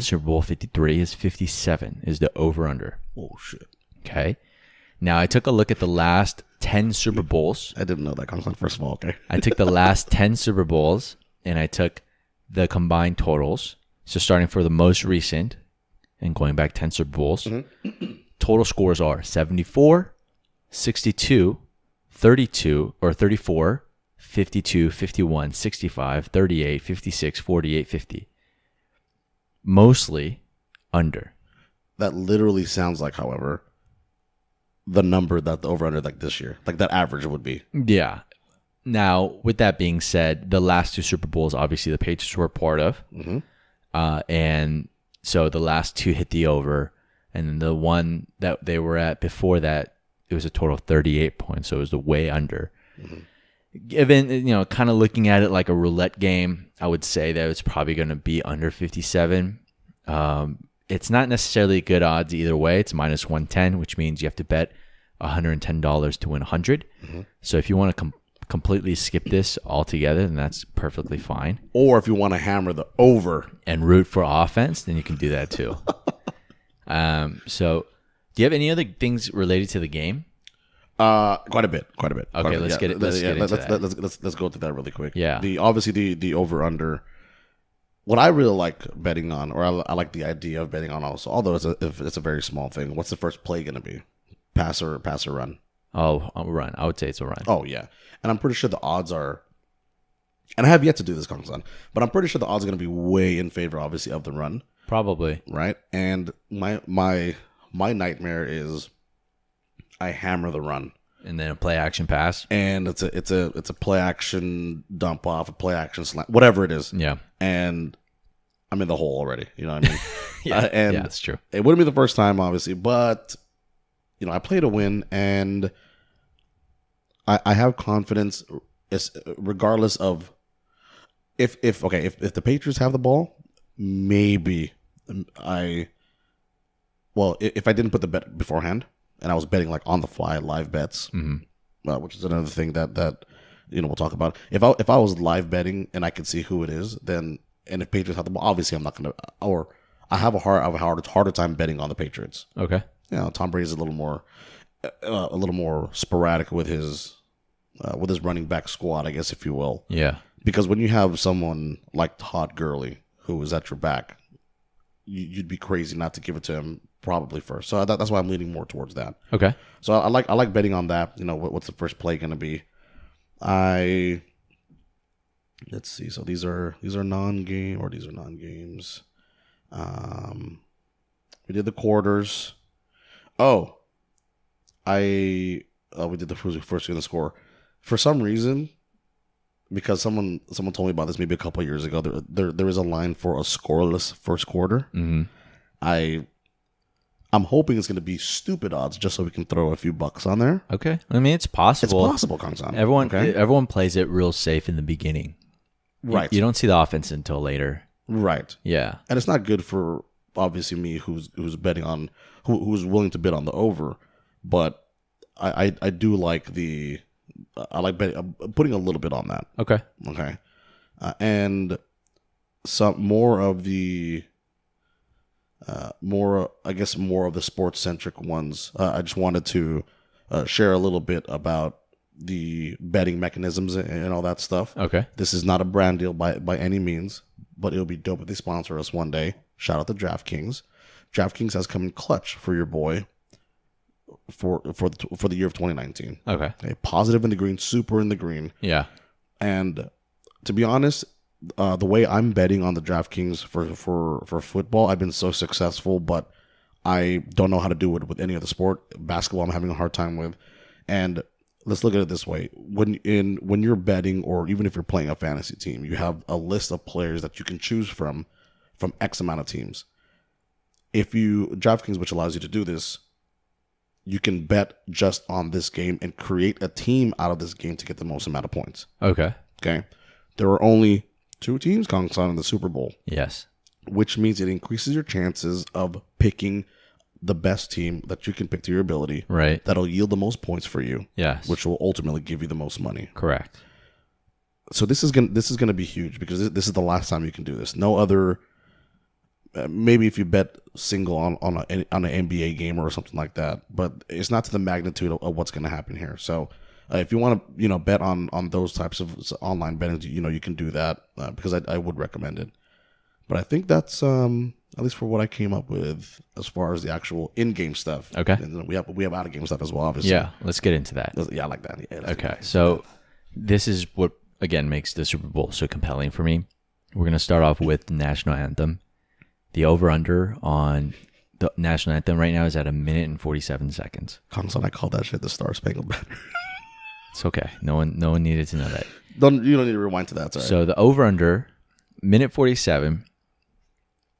Super Bowl 53 is 57 is the over-under. Oh, shit. Okay. Now, I took a look at the last 10 Super Bowls. I didn't know that, Kangsan, first of all. Okay. I took the last 10 Super Bowls, and I took the combined totals. So starting for the most recent and going back 10 Super Bowls, total scores are 74, 62, 32, or 34, 52, 51, 65, 38, 56, 48, 50. Mostly under. That literally sounds like, however, the number that the over-under like this year, like that average would be. Yeah. Now, with that being said, the last two Super Bowls, obviously, the Patriots were a part of. And so the last two hit the over. And then the one that they were at before that, it was a total of 38 points. So it was the way under. Given, you know, kind of looking at it like a roulette game, I would say that it's probably going to be under 57. It's not necessarily good odds either way. It's minus 110, which means you have to bet $110 to win 100. So if you want to completely skip this altogether, then that's perfectly fine. Or if you want to hammer the over and root for offense, then you can do that too. So do you have any other things related to the game? quite a bit. Okay, let's get it. Let's go through that really quick. Yeah. Obviously the over under. What I really like betting on, or I like the idea of betting on also, although it's a very small thing. What's the first play going to be? Pass or run? Oh, a run. I would say it's a run. Oh yeah, and I'm pretty sure the odds are. And I have yet to do this, Kangsan, but I'm pretty sure the odds are going to be way in favor, obviously, of the run. Probably. Right, and my My nightmare is I hammer the run. And then a play action pass. And it's a play action dump off, a play action slam, whatever it is. Yeah. And I'm in the hole already. You know what I mean? Yeah, that's true. It wouldn't be the first time, obviously, but I play to win, and I have confidence, regardless of if the Patriots have the ball, maybe if I didn't put the bet beforehand and I was betting like on the fly live bets, which is another thing that we'll talk about. If I was live betting and I could see who it is, then and if Patriots have the ball, obviously I'm not gonna, or I have a harder time betting on the Patriots. Okay. Tom Brady's a little more sporadic with his running back squad, I guess, if you will. Yeah. Because when you have someone like Todd Gurley who is at your back, you'd be crazy not to give it to him probably first. So that's why I'm leaning more towards that. Okay. So I like betting on that. What's the first play going to be? Let's see. So these are non-game, or these are non-games. We did the quarters. Oh, we did the first game score. For some reason, because someone told me about this maybe a couple of years ago, there is a line for a scoreless first quarter. Mm-hmm. I'm hoping it's going to be stupid odds just so we can throw a few bucks on there. Okay. I mean, it's possible. It's possible, Kangsan. Everyone plays it real safe in the beginning. Right. You don't see the offense until later. Right. Yeah. And it's not good for obviously me who's betting on who's willing to bet on the over, but I do like betting, putting a little bit on that. Okay. Okay. And some more of the more of the sports centric ones. I just wanted to share a little bit about the betting mechanisms and all that stuff. Okay. This is not a brand deal by any means, but it'll be dope if they sponsor us one day. Shout out to DraftKings. DraftKings has come in clutch for your boy for the year of 2019. Okay. Positive in the green, super in the green. Yeah. And to be honest, the way I'm betting on the DraftKings for football, I've been so successful, but I don't know how to do it with any other sport. Basketball, I'm having a hard time with. And let's look at it this way: when you're betting, or even if you're playing a fantasy team, you have a list of players that you can choose from X amount of teams. DraftKings, which allows you to do this, you can bet just on this game and create a team out of this game to get the most amount of points. Okay. Okay. There are only 2 teams, Kangsan, in the Super Bowl. Yes. Which means it increases your chances of picking the best team that you can pick to your ability. Right. That'll yield the most points for you. Yes. Which will ultimately give you the most money. Correct. So this is gonna be huge, because this is the last time you can do this. No other. Maybe if you bet single on an NBA game or something like that, but it's not to the magnitude of what's going to happen here. So if you want to bet on those types of online betting, you can do that, because I would recommend it. But I think that's at least for what I came up with as far as the actual in-game stuff. Okay. And we have out-of-game stuff as well, obviously. Yeah, let's get into that. Yeah, I like that. Yeah, okay, so this is what, again, makes the Super Bowl so compelling for me. We're going to start off with the national anthem. The over-under on the national anthem right now is at 1 minute and 47 seconds. Kangsan, I call that shit the Star Spangled Banner. It's okay. No one needed to know that. You don't need to rewind to that. Sorry. So the over-under, minute 47.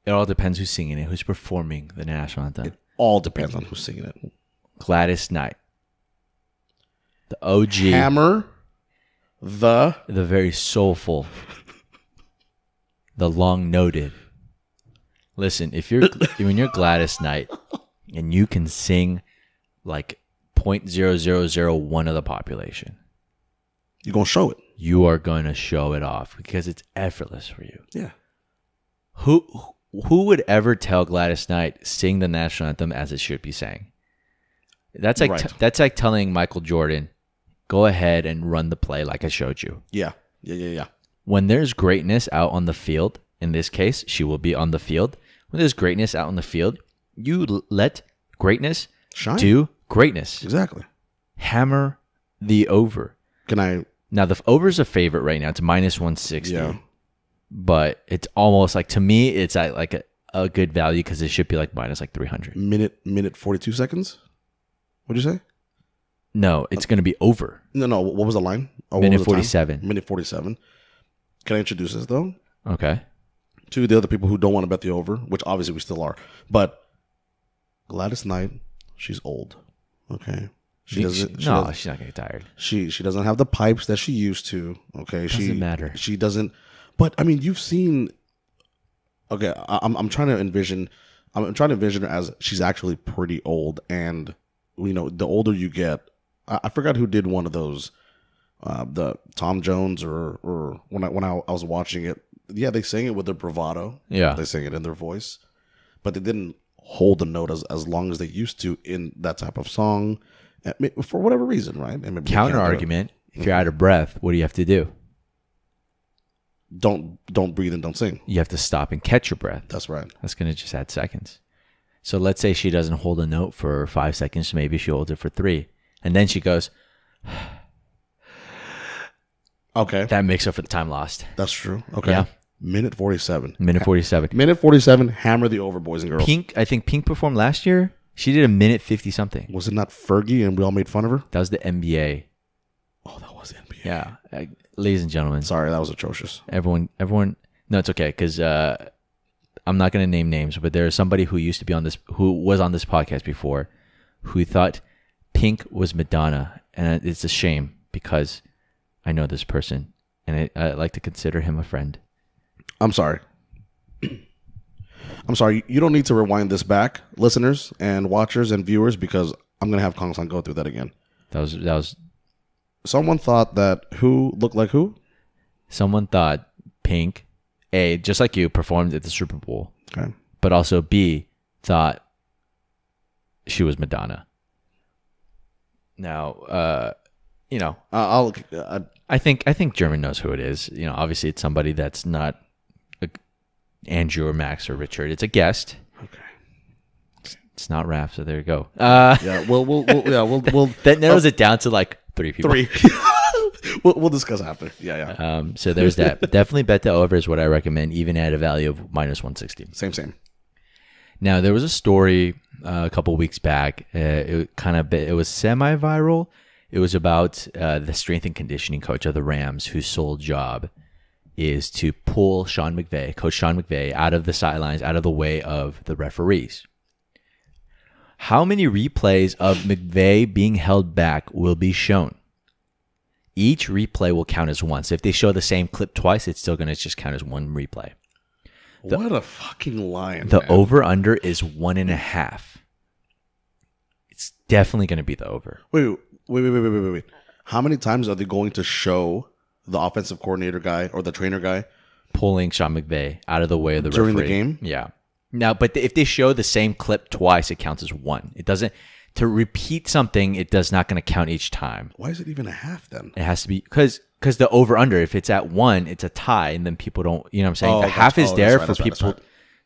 It all depends who's singing it, who's performing the national anthem. It all depends on who's singing it. Gladys Knight, the OG, Hammer, the very soulful, the long-noted. Listen, when you're Gladys Knight and you can sing like 0.0001 of the population, you're gonna show it. You are going to show it off because it's effortless for you. Yeah. Who would ever tell Gladys Knight sing the national anthem as it should be sang? That's like that's like telling Michael Jordan, go ahead and run the play like I showed you. Yeah. When there's greatness out on the field, in this case, she will be on the field. When there's greatness out on the field, you let greatness shine. Do greatness. Exactly. Hammer the over. Now, the over's a favorite right now. It's minus 160. Yeah. But it's almost like, to me, it's at like a good value because it should be like minus like 300. Minute 42 seconds. What'd you say? No, it's going to be over. No. What was the line? Oh, Minute 47. Minute 47. Can I introduce this though? Okay. To the other people who don't want to bet the over, which obviously we still are. But Gladys Knight, she's old. Okay. She's not going to get tired. She doesn't have the pipes that she used to. Okay. Doesn't matter. She doesn't. But I mean, you've seen. Okay, I'm trying to envision. I'm trying to envision her as she's actually pretty old, and the older you get, I forgot who did one of those, the Tom Jones or when I was watching it. Yeah, they sang it with their bravado. Yeah, they sang it in their voice, but they didn't hold the note as long as they used to in that type of song, for whatever reason, right? And counter argument: if you're out of breath, what do you have to do? Don't breathe and don't sing. You have to stop and catch your breath. That's right. That's going to just add seconds. So let's say she doesn't hold a note for 5 seconds. Maybe she holds it for 3, and then she goes. Okay. That makes up for the time lost. That's true. Okay. Yeah. Minute 47. Minute 47. Minute 47. Hammer the over, boys and girls. I think Pink performed last year. She did a minute 50 something. Was it not Fergie and we all made fun of her? That was the NBA. Oh, that was the NBA. Yeah. Ladies and gentlemen. Sorry, that was atrocious. Everyone. No, it's okay because I'm not going to name names, but there's somebody who was on this podcast before, who thought Pink was Madonna, and it's a shame because I know this person, and I like to consider him a friend. I'm sorry. I'm sorry. You don't need to rewind this back, listeners and watchers and viewers, because I'm going to have Kangsan go through that again. That was. Someone thought that who looked like who? Someone thought Pink, A, just like you, performed at the Super Bowl. Okay. But also B, thought she was Madonna. Now, I think German knows who it is. Obviously it's somebody that's not Andrew or Max or Richard. It's a guest. Okay. It's not Raph, so there you go. Yeah, we'll that narrows it down to like 3 people. 3. we'll discuss after. Yeah. So there's that. Definitely bet the over is what I recommend, even at a value of minus 160. Same. Now there was a story a couple weeks back. It was semi-viral. It was about the strength and conditioning coach of the Rams, whose sole job is to pull Coach Sean McVay, out of the sidelines, out of the way of the referees. How many replays of McVay being held back will be shown? Each replay will count as one. So if they show the same clip twice, it's still going to just count as one replay. What a fucking lion. The over-under is 1.5. It's definitely going to be the over. Wait. How many times are they going to show the offensive coordinator guy or the trainer guy pulling Sean McVay out of the way of the during referee? The game? Yeah. Now, but if they show the same clip twice, it counts as one. It doesn't. To repeat something, it does not going to count each time. Why is it even a half then? It has to be because the over-under, if it's at 1, it's a tie, and then people don't, you know what I'm saying? The half is there for people.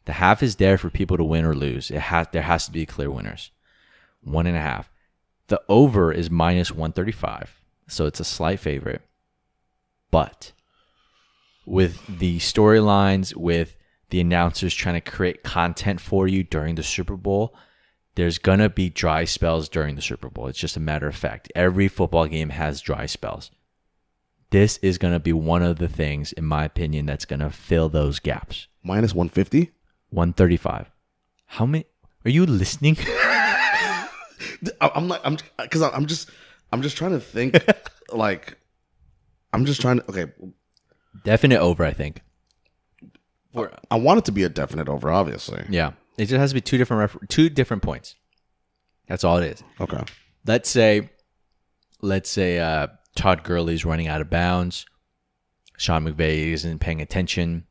The half is there for people to win or lose. There has to be clear winners. 1.5. The over is minus 135, so it's a slight favorite. But with the storylines, with the announcers trying to create content for you during the Super Bowl, there's going to be dry spells during the Super Bowl. It's just a matter of fact. Every football game has dry spells. This is going to be one of the things, in my opinion, that's going to fill those gaps. Minus 150? 135. How many? Are you listening? I'm just trying to think. Okay. Definite over, I think. I want it to be a definite over, obviously. Yeah. It just has to be two different points. That's all it is. Okay. Let's say Todd Gurley's running out of bounds. Sean McVay isn't paying attention.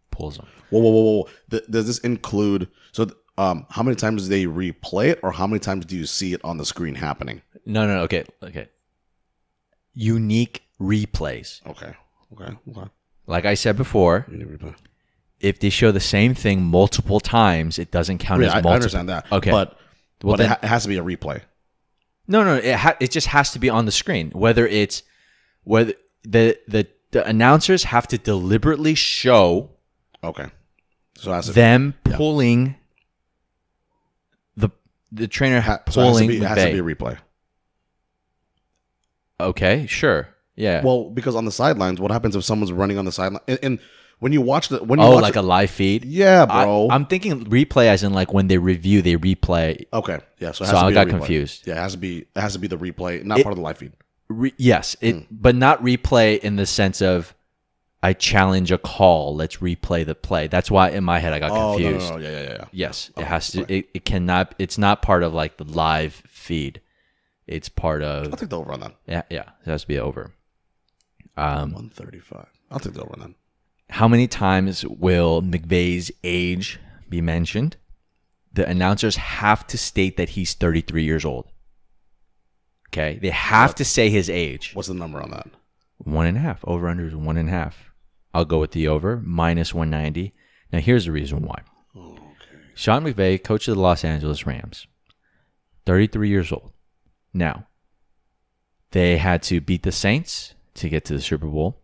Pulls him. Whoa. Does this include... So how many times do they replay it, or how many times do you see it on the screen happening? No. Okay. Unique replays. Okay. Like I said before, if they show the same thing multiple times, it doesn't count as multiple. I understand that. Okay. But then, it has to be a replay. No. It just has to be on the screen. Whether the announcers have to deliberately show. Okay. So it has to them pulling the trainer pulling it has to be a replay. Okay, sure. Yeah. Well, because on the sidelines, what happens if someone's running on the sideline? And when you watch a live feed? Yeah, bro. I'm thinking replay as in like when they review, they replay. Okay, yeah. So, I got confused. Yeah, it has to be the replay, not part of the live feed. Yes, but not replay in the sense of I challenge a call. Let's replay the play. That's why in my head I got confused. No. Yeah. Yes, it has to. Okay. It cannot. It's not part of like the live feed. It's part of. I'll take the over on that. Yeah. It has to be over. 135. I'll take the over on that. How many times will McVay's age be mentioned? The announcers have to state that he's 33 years old. Okay, they have to say his age. What's the number on that? 1.5. Over under is 1.5. I'll go with the over, minus 190. Now, here's the reason why. Okay. Sean McVay, coach of the Los Angeles Rams, 33 years old. Now, they had to beat the Saints to get to the Super Bowl.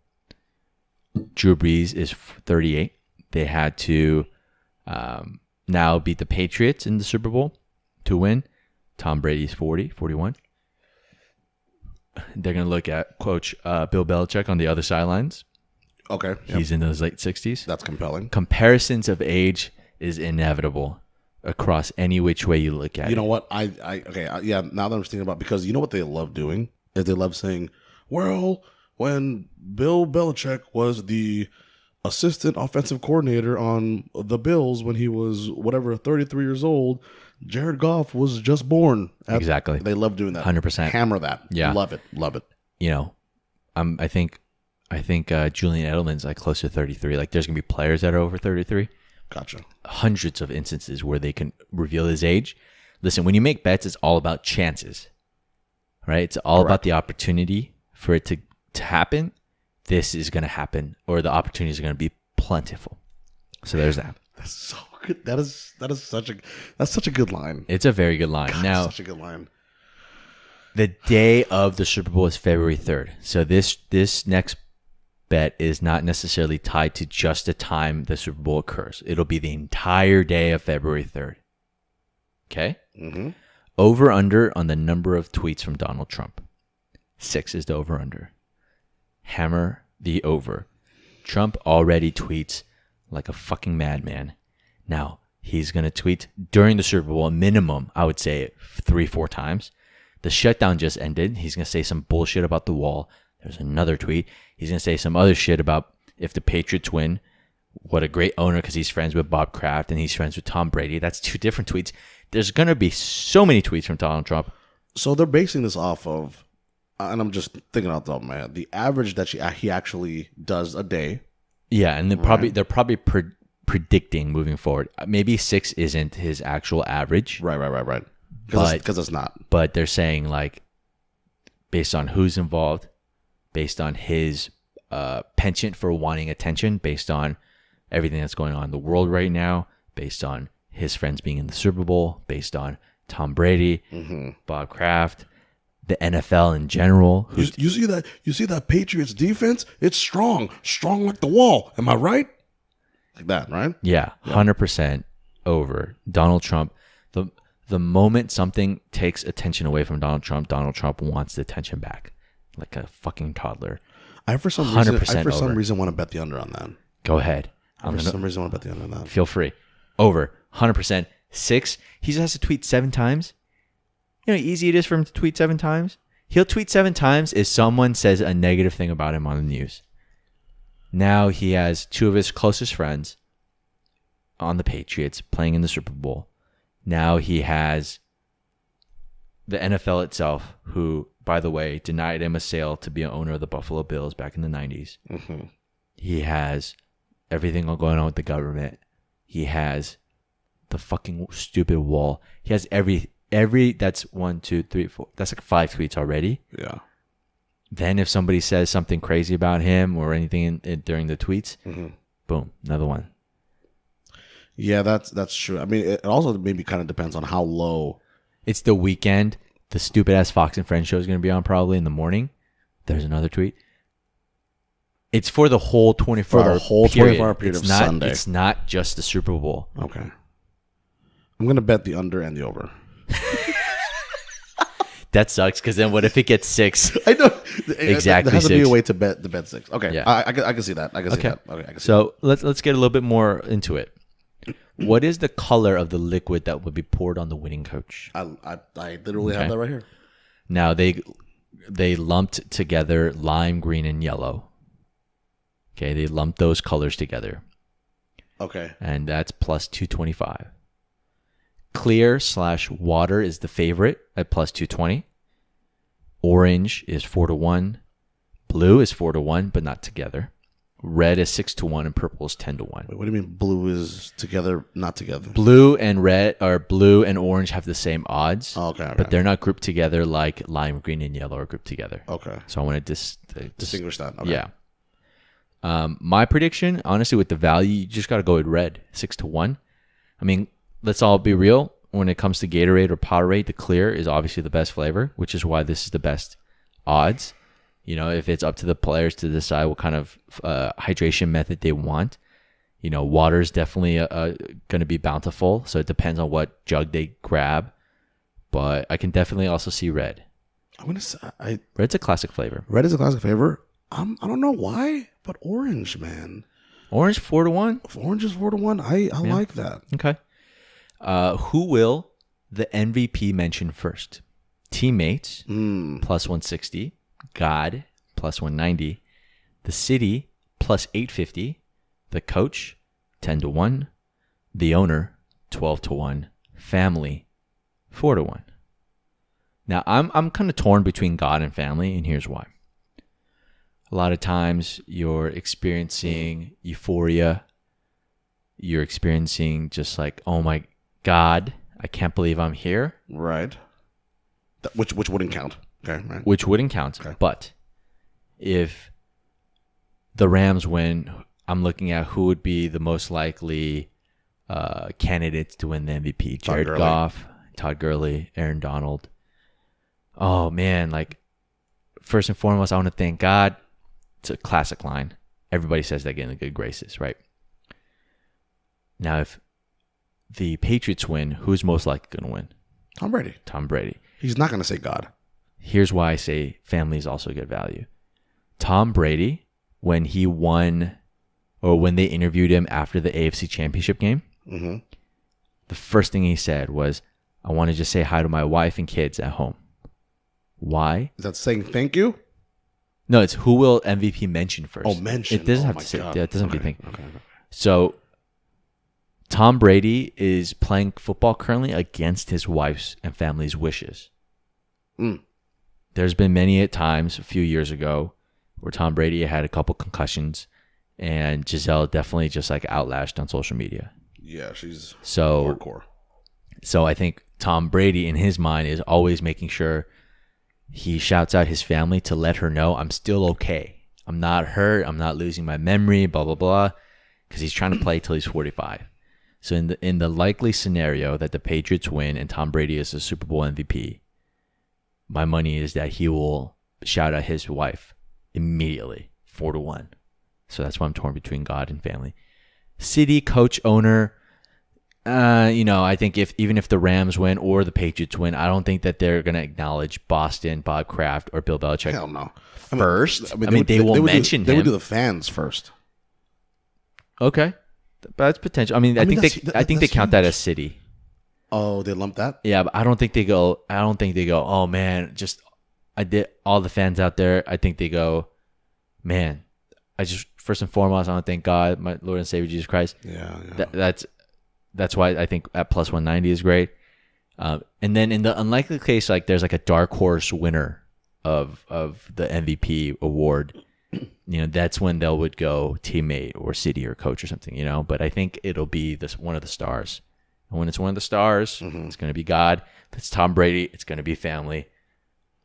Drew Brees is 38. They had to now beat the Patriots in the Super Bowl to win. Tom Brady's 41. They're going to look at Coach Bill Belichick on the other sidelines. Okay. Yep. He's in his late 60s. That's compelling. Comparisons of age is inevitable across any which way you look at it. You know what? Yeah, now that I'm thinking about, because you know what they love doing? Is they love saying, well, when Bill Belichick was the assistant offensive coordinator on the Bills when he was 33 years old, Jared Goff was just born. Exactly. They love doing that. 100%. Hammer that. Yeah. Love it. You know, I think Julian Edelman's like close to 33. Like there's going to be players that are over 33. Gotcha. Hundreds of instances where they can reveal his age. Listen, when you make bets, it's all about chances, right? It's all about the opportunity for it to happen. This is going to happen, or the opportunities are going to be plentiful. So there's that. That's so good. That's such a good line. It's a very good line. God, now, such a good line. The day of the Super Bowl is February 3rd. So this next bet is not necessarily tied to just the time the Super Bowl occurs. It'll be the entire day of February 3rd. Okay? Mm-hmm. Over under on the number of tweets from Donald Trump. 6 is the over under. Hammer the over. Trump already tweets like a fucking madman. Now, he's going to tweet during the Super Bowl, minimum, I would say 3-4 times. The shutdown just ended. He's going to say some bullshit about the wall. There's another tweet. He's going to say some other shit about if the Patriots win, what a great owner because he's friends with Bob Kraft and he's friends with Tom Brady. That's 2 different tweets. There's going to be so many tweets from Donald Trump. So they're basing this off of, and I'm just thinking out the top of my head, the average that he actually does a day. Yeah, and they're probably predicting moving forward. Maybe 6 isn't his actual average. Right. Because it's not. But they're saying like, based on who's involved, based on his penchant for wanting attention, based on everything that's going on in the world right now, based on his friends being in the Super Bowl, based on Tom Brady, Bob Kraft, the NFL in general. You see that Patriots defense? It's strong like the wall. Am I right? Like that, right? Yeah. 100% over. Donald Trump. The moment something takes attention away from Donald Trump wants the attention back, like a fucking toddler. I for some reason want to bet the under on that. Go ahead. For some reason want to bet the under on that. Feel free. Over. 100%. 6. He just has to tweet 7 times. You know how easy it is for him to tweet 7 times? He'll tweet 7 times if someone says a negative thing about him on the news. Now he has 2 of his closest friends on the Patriots playing in the Super Bowl. Now he has the NFL itself, who, by the way, denied him a sale to be an owner of the Buffalo Bills back in the 90s. Mm-hmm. He has everything going on with the government. He has the fucking stupid wall. He has every that's 1, 2, 3, 4. That's like 5 tweets already. Yeah. Then if somebody says something crazy about him or anything during the tweets, boom, another one. Yeah, that's true. I mean, it also maybe kind of depends on how low. It's the weekend. The stupid ass Fox and Friends show is going to be on probably in the morning. There's another tweet. It's for the whole 24 For the whole 24-hour period it's of not, Sunday. It's not just the Super Bowl. Okay. I'm going to bet the under and the over. That sucks because then what if it gets 6? I know. Exactly There has to be 6. a way to bet 6. Okay. Yeah. I can see that. I can see that. Okay. I can see So let's get a little bit more into it. What is the color of the liquid that would be poured on the winning coach? that. I literally have that right here. Now they lumped together lime, green, and yellow. Okay, they lumped those colors together, Okay. and that's plus 225. Clear/water is the favorite at plus 220. Orange is 4-1. Blue is 4-1, but not together. Red is 6-1, and purple is 10-1. Wait, what do you mean blue is together, not together? Blue and orange have the same odds. Oh, okay. But they're not grouped together like lime, green, and yellow are grouped together. Okay. So I want to Distinguish that. Okay. Yeah. My prediction, honestly, with the value, you just got to go with red, 6-1. I mean, let's all be real. When it comes to Gatorade or Powerade, the clear is obviously the best flavor, which is why this is the best odds. You know, if it's up to the players to decide what kind of hydration method they want. You know, water is definitely going to be bountiful, so it depends on what jug they grab. But I can definitely also see red. I'm gonna say Red's a classic flavor. red is a classic flavor. I don't know why, but orange, man. Orange 4-1. If orange is 4-1, I like that. Okay. Who will the MVP mention first? Teammates plus 160. God plus 190. The city plus 850. The coach 10-1. The owner 12-1. Family 4-1. Now I'm kind of torn between God and family, and here's why. A lot of times you're experiencing euphoria. You're experiencing just like, oh my God, I can't believe I'm here. Right. Which wouldn't count. Okay. Right. Which wouldn't count. Okay. But if the Rams win, I'm looking at who would be the most likely candidates to win the MVP. Jared Goff, Todd Gurley, Aaron Donald. Oh, man. Like, first and foremost, I want to thank God. It's a classic line. Everybody says that getting the good graces, right? Now, if the Patriots win, who's most likely going to win? Tom Brady. Tom Brady. He's not going to say God. Here's why I say family is also good value. Tom Brady, when he won, or when they interviewed him after the AFC Championship game, the first thing he said was, I want to just say hi to my wife and kids at home. Why? Is that saying thank you? No, it's who will MVP mention first. Oh, mention. It doesn't Oh have my to say. God. Yeah, it doesn't have to Okay. think. Okay. So, Tom Brady is playing football currently against his wife's and family's wishes. There's been many times a few years ago where Tom Brady had a couple concussions, and Giselle definitely just like outlashed on social media. Yeah, she's hardcore. hardcore. So I think Tom Brady, in his mind, is always making sure he shouts out his family to let her know, I'm still okay. I'm not hurt. I'm not losing my memory, blah, blah, blah, because he's trying to play till he's 45. So in the likely scenario that the Patriots win and Tom Brady is the Super Bowl MVP, my money is that he will shout out his wife immediately, 4-1. So that's why I'm torn between God and family. City, coach, owner, I think even if the Rams win or the Patriots win, I don't think that they're going to acknowledge Boston, Bob Kraft, or Bill Belichick Hell no. first. They will mention him. They would do the fans first. Okay. That's potential. I think they count that as city. Oh, they lump that? Yeah, but I don't think they go, oh man, I did all the fans out there. I think they go, man, first and foremost, I want to thank God, my Lord and Savior Jesus Christ. Yeah. That's why I think at plus 190 is great. And then in the unlikely case, like there's like a dark horse winner of the MVP award, that's when they would go teammate or city or coach or something, But I think it'll be one of the stars. And when it's one of the stars, it's going to be God. If it's Tom Brady, it's going to be family.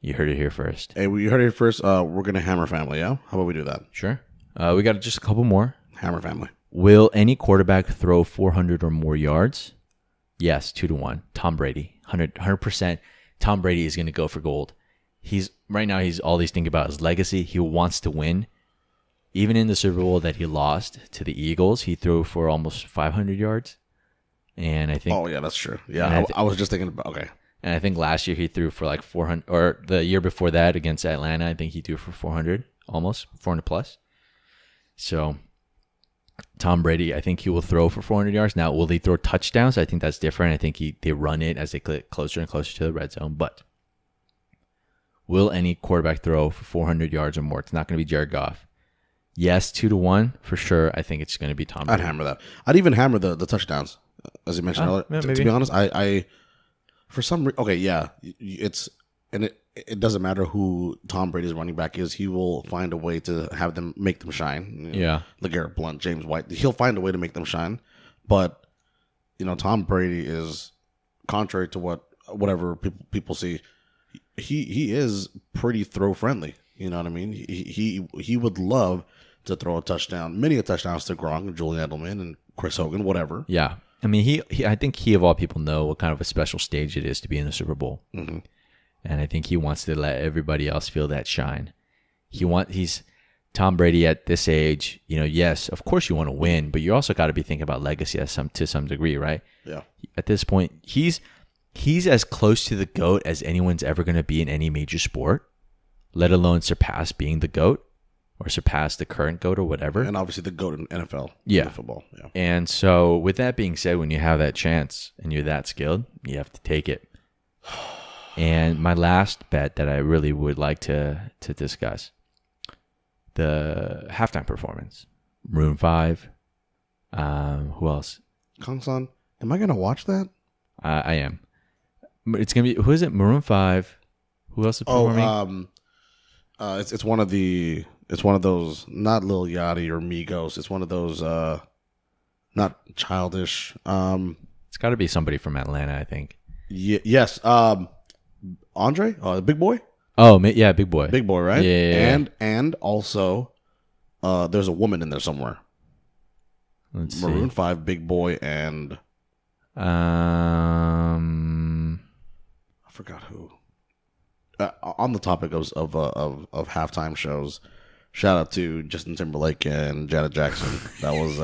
You heard it here first. Hey, you heard it here first. We're going to hammer family, yeah? How about we do that? Sure. We got just a couple more. Hammer family. Will any quarterback throw 400 or more yards? Yes, 2-1. Tom Brady, 100%. Tom Brady is going to go for gold. Right now, he's all he's thinking about is legacy. He wants to win. even in the Super Bowl that he lost to the Eagles, he threw for almost 500 yards. And I think. Oh yeah, that's true. Yeah, I was just thinking about. Okay. And I think last year he threw for like 400, or the year before that against Atlanta, I think he threw for 400, almost 400 plus. So Tom Brady, I think he will throw for 400 yards. Now, will he throw touchdowns? I think that's different. I think they run it as they get closer and closer to the red zone. But will any quarterback throw for 400 yards or more? It's not going to be Jared Goff. Yes, 2-1 for sure. I think it's going to be Tom Brady. I'd hammer that. I'd even hammer the touchdowns, as you mentioned earlier. Yeah, To be honest, I for some reason, okay, yeah, it's and it doesn't matter who Tom Brady's running back is. He will find a way to have them make them shine. Yeah, LeGarrette Blount, James White. He'll find a way to make them shine. But Tom Brady is contrary to whatever people see. He is pretty throw friendly. You know what I mean? He would love to throw a touchdown, many a touchdowns to Gronk, Julian Edelman, and Chris Hogan, whatever. Yeah. I mean, I think he of all people know what kind of a special stage it is to be in the Super Bowl. Mm-hmm. And I think he wants to let everybody else feel that shine. He's Tom Brady at this age. Yes, of course you want to win, but you also got to be thinking about legacy to some degree, right? Yeah. At this point, he's as close to the GOAT as anyone's ever going to be in any major sport, let alone surpass being the GOAT or surpass the current GOAT or whatever. And obviously the GOAT in NFL. Yeah. Football. Yeah. And so with that being said, when you have that chance and you're that skilled, you have to take it. And my last bet that I really would like to discuss, the halftime performance. Maroon 5. Who else? Kangsan. Am I going to watch that? I am. It's going to be, who is it? Maroon 5. Who else is performing? It's one of those, not Lil Yachty or Migos. It's one of those, not Childish. It's got to be somebody from Atlanta, I think. Yes. Andre? Big Boy? Oh, yeah, Big Boy. Big Boy, right? Yeah. And also, there's a woman in there somewhere. Let's Maroon see. 5, Big Boy, and I forgot who. On the topic of halftime shows, shout out to Justin Timberlake and Janet Jackson. That was,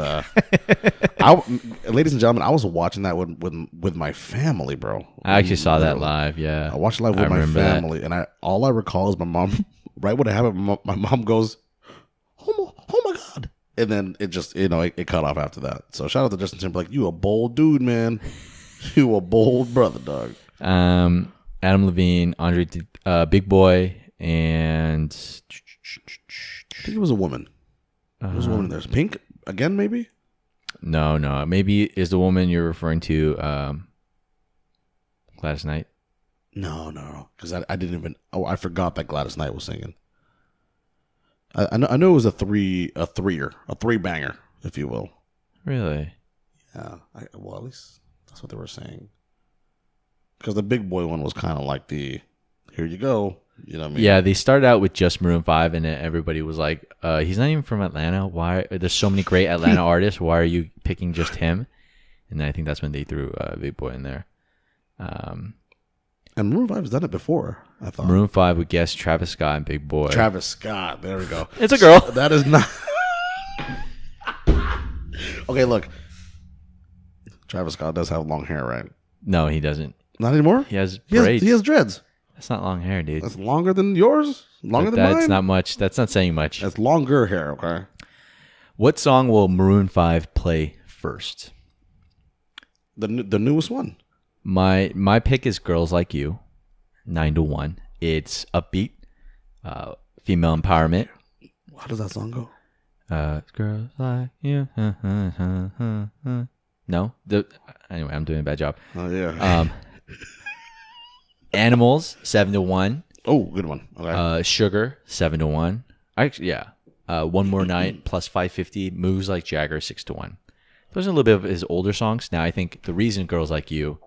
ladies and gentlemen, I was watching that with my family, bro. I actually saw that live. Yeah, I watched it live with my family, and all I recall is my mom. Right when it happened, my mom goes, "Oh my god!" And then it just it cut off after that. So shout out to Justin Timberlake. You a bold dude, man. You a bold brother, dog. Adam Levine, Andre, Big Boy, and I think it was a woman. There was a woman in there. Pink again, maybe? No. Maybe is the woman you're referring to Gladys Knight? No. Because I didn't even. Oh, I forgot that Gladys Knight was singing. I know it was a three banger, if you will. Really? Yeah. Well, at least that's what they were saying. Because the Big Boy one was kind of like the, here you go. You know what I mean? Yeah, they started out with just Maroon 5, and then everybody was like, he's not even from Atlanta. Why? There's so many great Atlanta artists. Why are you picking just him? And I think that's when they threw Big Boy in there. And Maroon 5 has done it before, I thought. Maroon 5 would guess Travis Scott and Big Boy. Travis Scott. There we go. It's a girl. That is not. Okay, look. Travis Scott does have long hair, right? No, he doesn't. Not anymore? He has braids. He has dreads. That's not long hair, dude. That's longer than yours? Longer than mine? That's not much. That's not saying much. That's longer hair, okay? What song will Maroon 5 play first? The newest one. My pick is Girls Like You, 9-1. It's upbeat, female empowerment. How does that song go? Girls Like You. No? Anyway, I'm doing a bad job. Oh, yeah. Animals, 7-1. Oh, good one. Okay. Sugar, 7-1. Actually, yeah. One More Night plus 550. Moves Like Jagger, 6-1. Those are a little bit of his older songs. Now, I think the reason Girls Like You,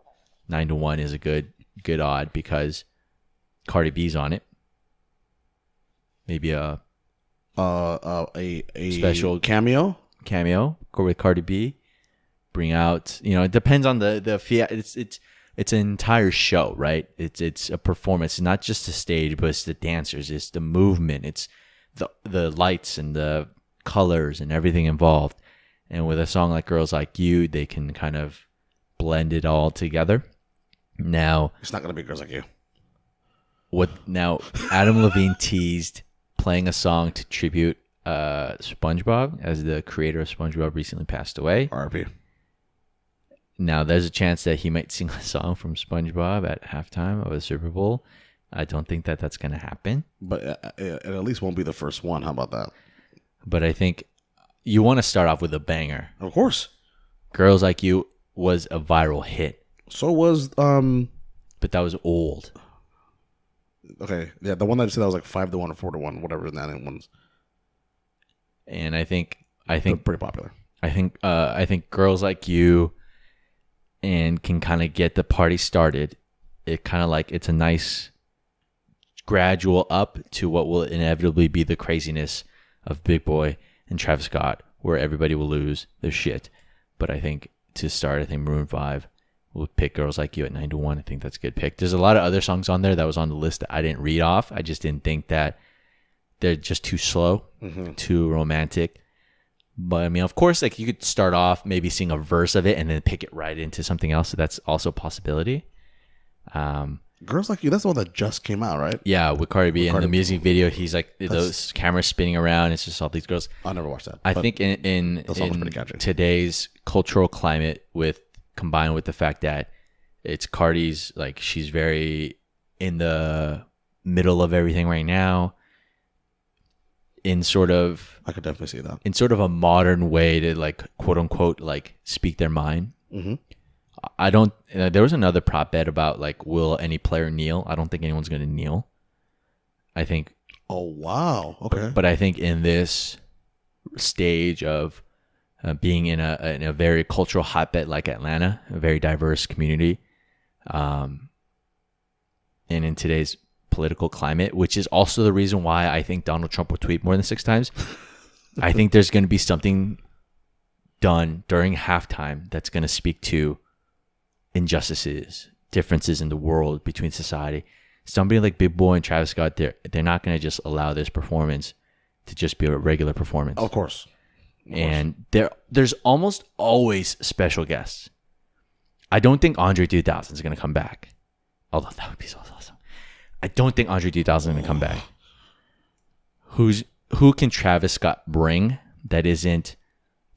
9-1 is a good odd because Cardi B's on it. Maybe a special cameo with Cardi B. Bring out, it depends on the it's an entire show, right? It's a performance. It's not just the stage, but it's the dancers, it's the movement, it's the lights and the colors and everything involved. And with a song like Girls Like You, they can kind of blend it all together. Now, it's not going to be Girls Like You. Adam Levine teased playing a song to tribute SpongeBob, as the creator of SpongeBob recently passed away. R.I.P. Now, there's a chance that he might sing a song from SpongeBob at halftime of a Super Bowl. I don't think that that's going to happen. But it at least won't be the first one. How about that? But I think you want to start off with a banger. Of course. Girls Like You was a viral hit. So was... But that was old. Okay, yeah, the one that I said that was like 5-1 or 4-1, whatever that one's. And I think They're pretty popular. I think Girls Like You and can kind of get the party started. It kind of like it's a nice gradual up to what will inevitably be the craziness of Big Boy and Travis Scott, where everybody will lose their shit. But I think to start, I think Maroon 5 will pick Girls Like You at 9-1. I think that's a good pick. There's a lot of other songs on there that was on the list that I didn't read off. I just didn't think that they're just too slow, too romantic. But I mean, of course, like you could start off maybe sing a verse of it and then pick it right into something else. So that's also a possibility. Girls Like You, that's the one that just came out, right? Yeah, with Cardi B. In the music video, he's like, those cameras spinning around. It's just all these girls. I never watched that. I think in today's cultural climate, combined with the fact that it's Cardi's, like, she's very in the middle of everything right now, in sort of, I could definitely see that, in sort of a modern way to, like, quote unquote, like, speak their mind. I don't. There was another prop bet about, like, will any player kneel? I don't think anyone's going to kneel. I think. Oh wow! Okay. But I think in this stage of being in a very cultural hotbed like Atlanta, a very diverse community, and in today's political climate, which is also the reason why I think Donald Trump will tweet more than 6 times. I think there's going to be something done during halftime that's going to speak to injustices, differences in the world between society. Somebody like Big Boy and Travis Scott, they're not going to just allow this performance to just be a regular performance. Of course. And there's almost always special guests. I don't think Andre 3000 is going to come back, although that would be so awesome. I don't think Andre 3000 is going to come back. Who can Travis Scott bring that isn't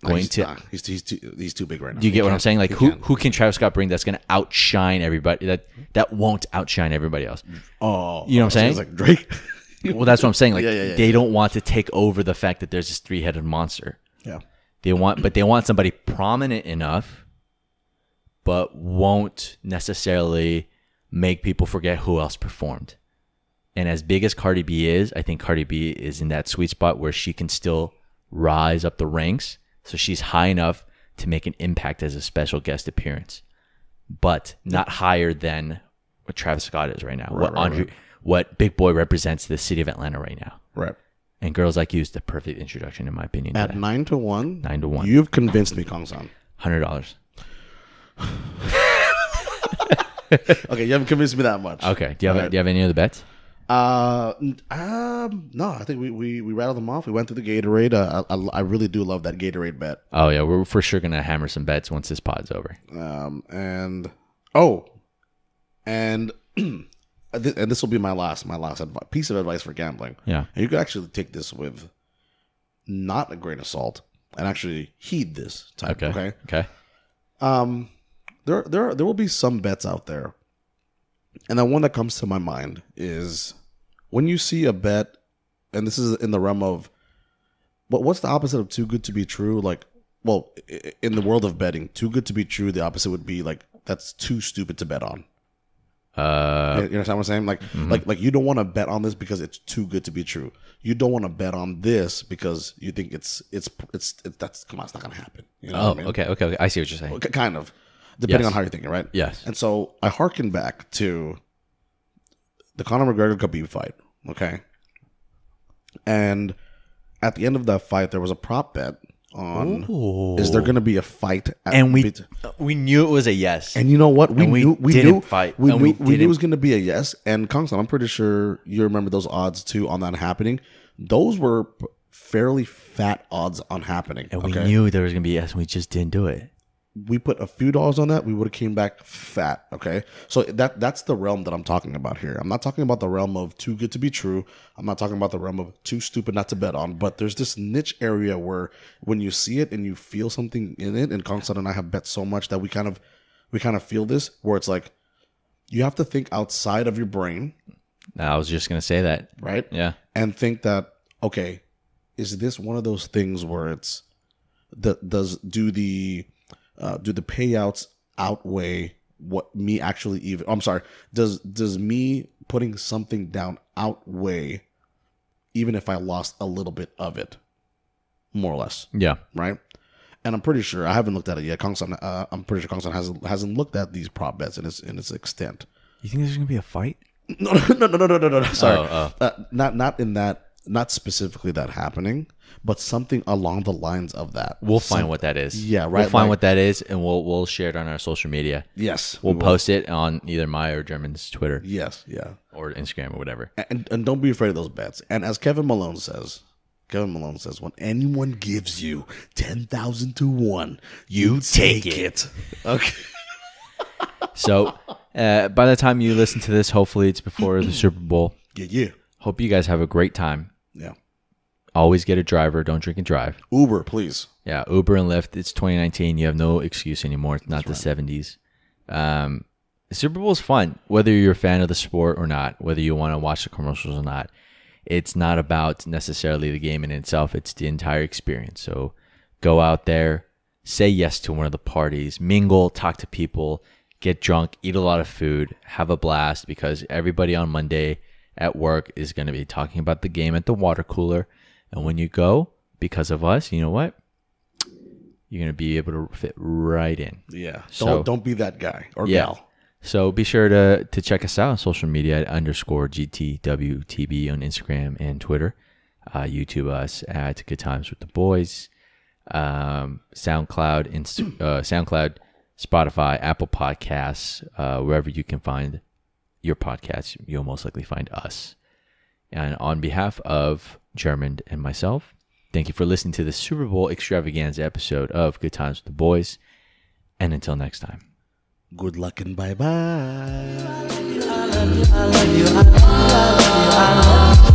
going to? He's too big right now. Do you get what I'm saying? Like, who can Travis Scott bring that's going to outshine everybody? That won't outshine everybody else. Oh, you know what I'm saying? Like Drake. Well, that's what I'm saying. Like, Yeah. they don't want to take over the fact that there's this 3-headed monster. Yeah. They want somebody prominent enough, but won't necessarily make people forget who else performed. And as big as Cardi B is, I think Cardi B is in that sweet spot where she can still rise up the ranks. So she's high enough to make an impact as a special guest appearance, but not higher than what Travis Scott is right now. What Big Boy represents to the city of Atlanta right now. Right. And Girls Like You is the perfect introduction, in my opinion. At 9-1. 9-1. You've convinced me, Kangsan. $100. Okay, you haven't convinced me that much. Okay. Do you have any other bets? No, I think we rattled them off. We went through the Gatorade. I really do love that Gatorade bet. Oh yeah, we're for sure gonna hammer some bets once this pod's over. And this will be my last piece of advice for gambling. Yeah, and you could actually take this with not a grain of salt and actually heed this time. Okay. There will be some bets out there. And the one that comes to my mind is when you see a bet, and this is in the realm of, what's the opposite of too good to be true? Like, well, in the world of betting, too good to be true, the opposite would be like, that's too stupid to bet on. You understand what I'm saying? Like, like you don't want to bet on this because it's too good to be true. You don't want to bet on this because you think it's come on, it's not gonna happen. You know what I mean? Okay. I see what you're saying. Kind of. Depending on how you're thinking, right? Yes. And so I hearken back to the Conor McGregor-Khabib fight, okay? And at the end of that fight, there was a prop bet on, is there going to be a fight? And we knew it was a yes. And you know what? We knew it was going to be a yes. And Kangsan, I'm pretty sure you remember those odds too on that happening. Those were fairly fat odds on happening. And we knew there was going to be yes, and we just didn't do it. We put a few dollars on that, we would have came back fat. Okay, so that's the realm that I'm talking about here. I'm not talking about the realm of too good to be true. I'm not talking about the realm of too stupid not to bet on. But there's this niche area where when you see it and you feel something in it, and Kangsan and I have bet so much that we kind of feel this, where it's like you have to think outside of your brain. I was just going to say that. Right? Yeah. And think that, okay, is this one of those things where it's do the payouts outweigh what me actually even? I'm sorry. Does me putting something down outweigh even if I lost a little bit of it, more or less? Yeah. Right. And I'm pretty sure I haven't looked at it yet. Kangsan, I'm pretty sure Kangsan hasn't looked at these prop bets in its extent. You think there's gonna be a fight? No. Sorry. Not in that. Not specifically that happening, but something along the lines of that. We'll find what that is. Yeah, right. We'll find what that is, and we'll share it on our social media. Yes, we'll post it on either my or German's Twitter. Yes, yeah, or Instagram or whatever. And don't be afraid of those bets. And as Kevin Malone says, when anyone gives you 10,000 to 1, you take it. Okay. So, by the time you listen to this, hopefully it's before the Super Bowl. Yeah. Hope you guys have a great time. Yeah. Always get a driver. Don't drink and drive. Uber, please. Yeah, Uber and Lyft. It's 2019. You have no excuse anymore. It's not the 70s. The Super Bowl is fun, whether you're a fan of the sport or not, whether you want to watch the commercials or not. It's not about necessarily the game in itself. It's the entire experience. So go out there, say yes to one of the parties, mingle, talk to people, get drunk, eat a lot of food, have a blast, because everybody on Monday at work is going to be talking about the game at the water cooler. And when you go, because of us, you know what? You're going to be able to fit right in. Yeah. Don't be that guy or gal. So be sure to check us out on social media at _GTWTB on Instagram and Twitter. YouTube us at Good Times with the Boys. SoundCloud, Spotify, Apple Podcasts, wherever you can find your podcasts, you'll most likely find us. And on behalf of Germund and myself, thank you for listening to the Super Bowl extravaganza episode of Good Times with the Boys. And until next time. Good luck and bye-bye. I love you, I love you, I love you, I love you.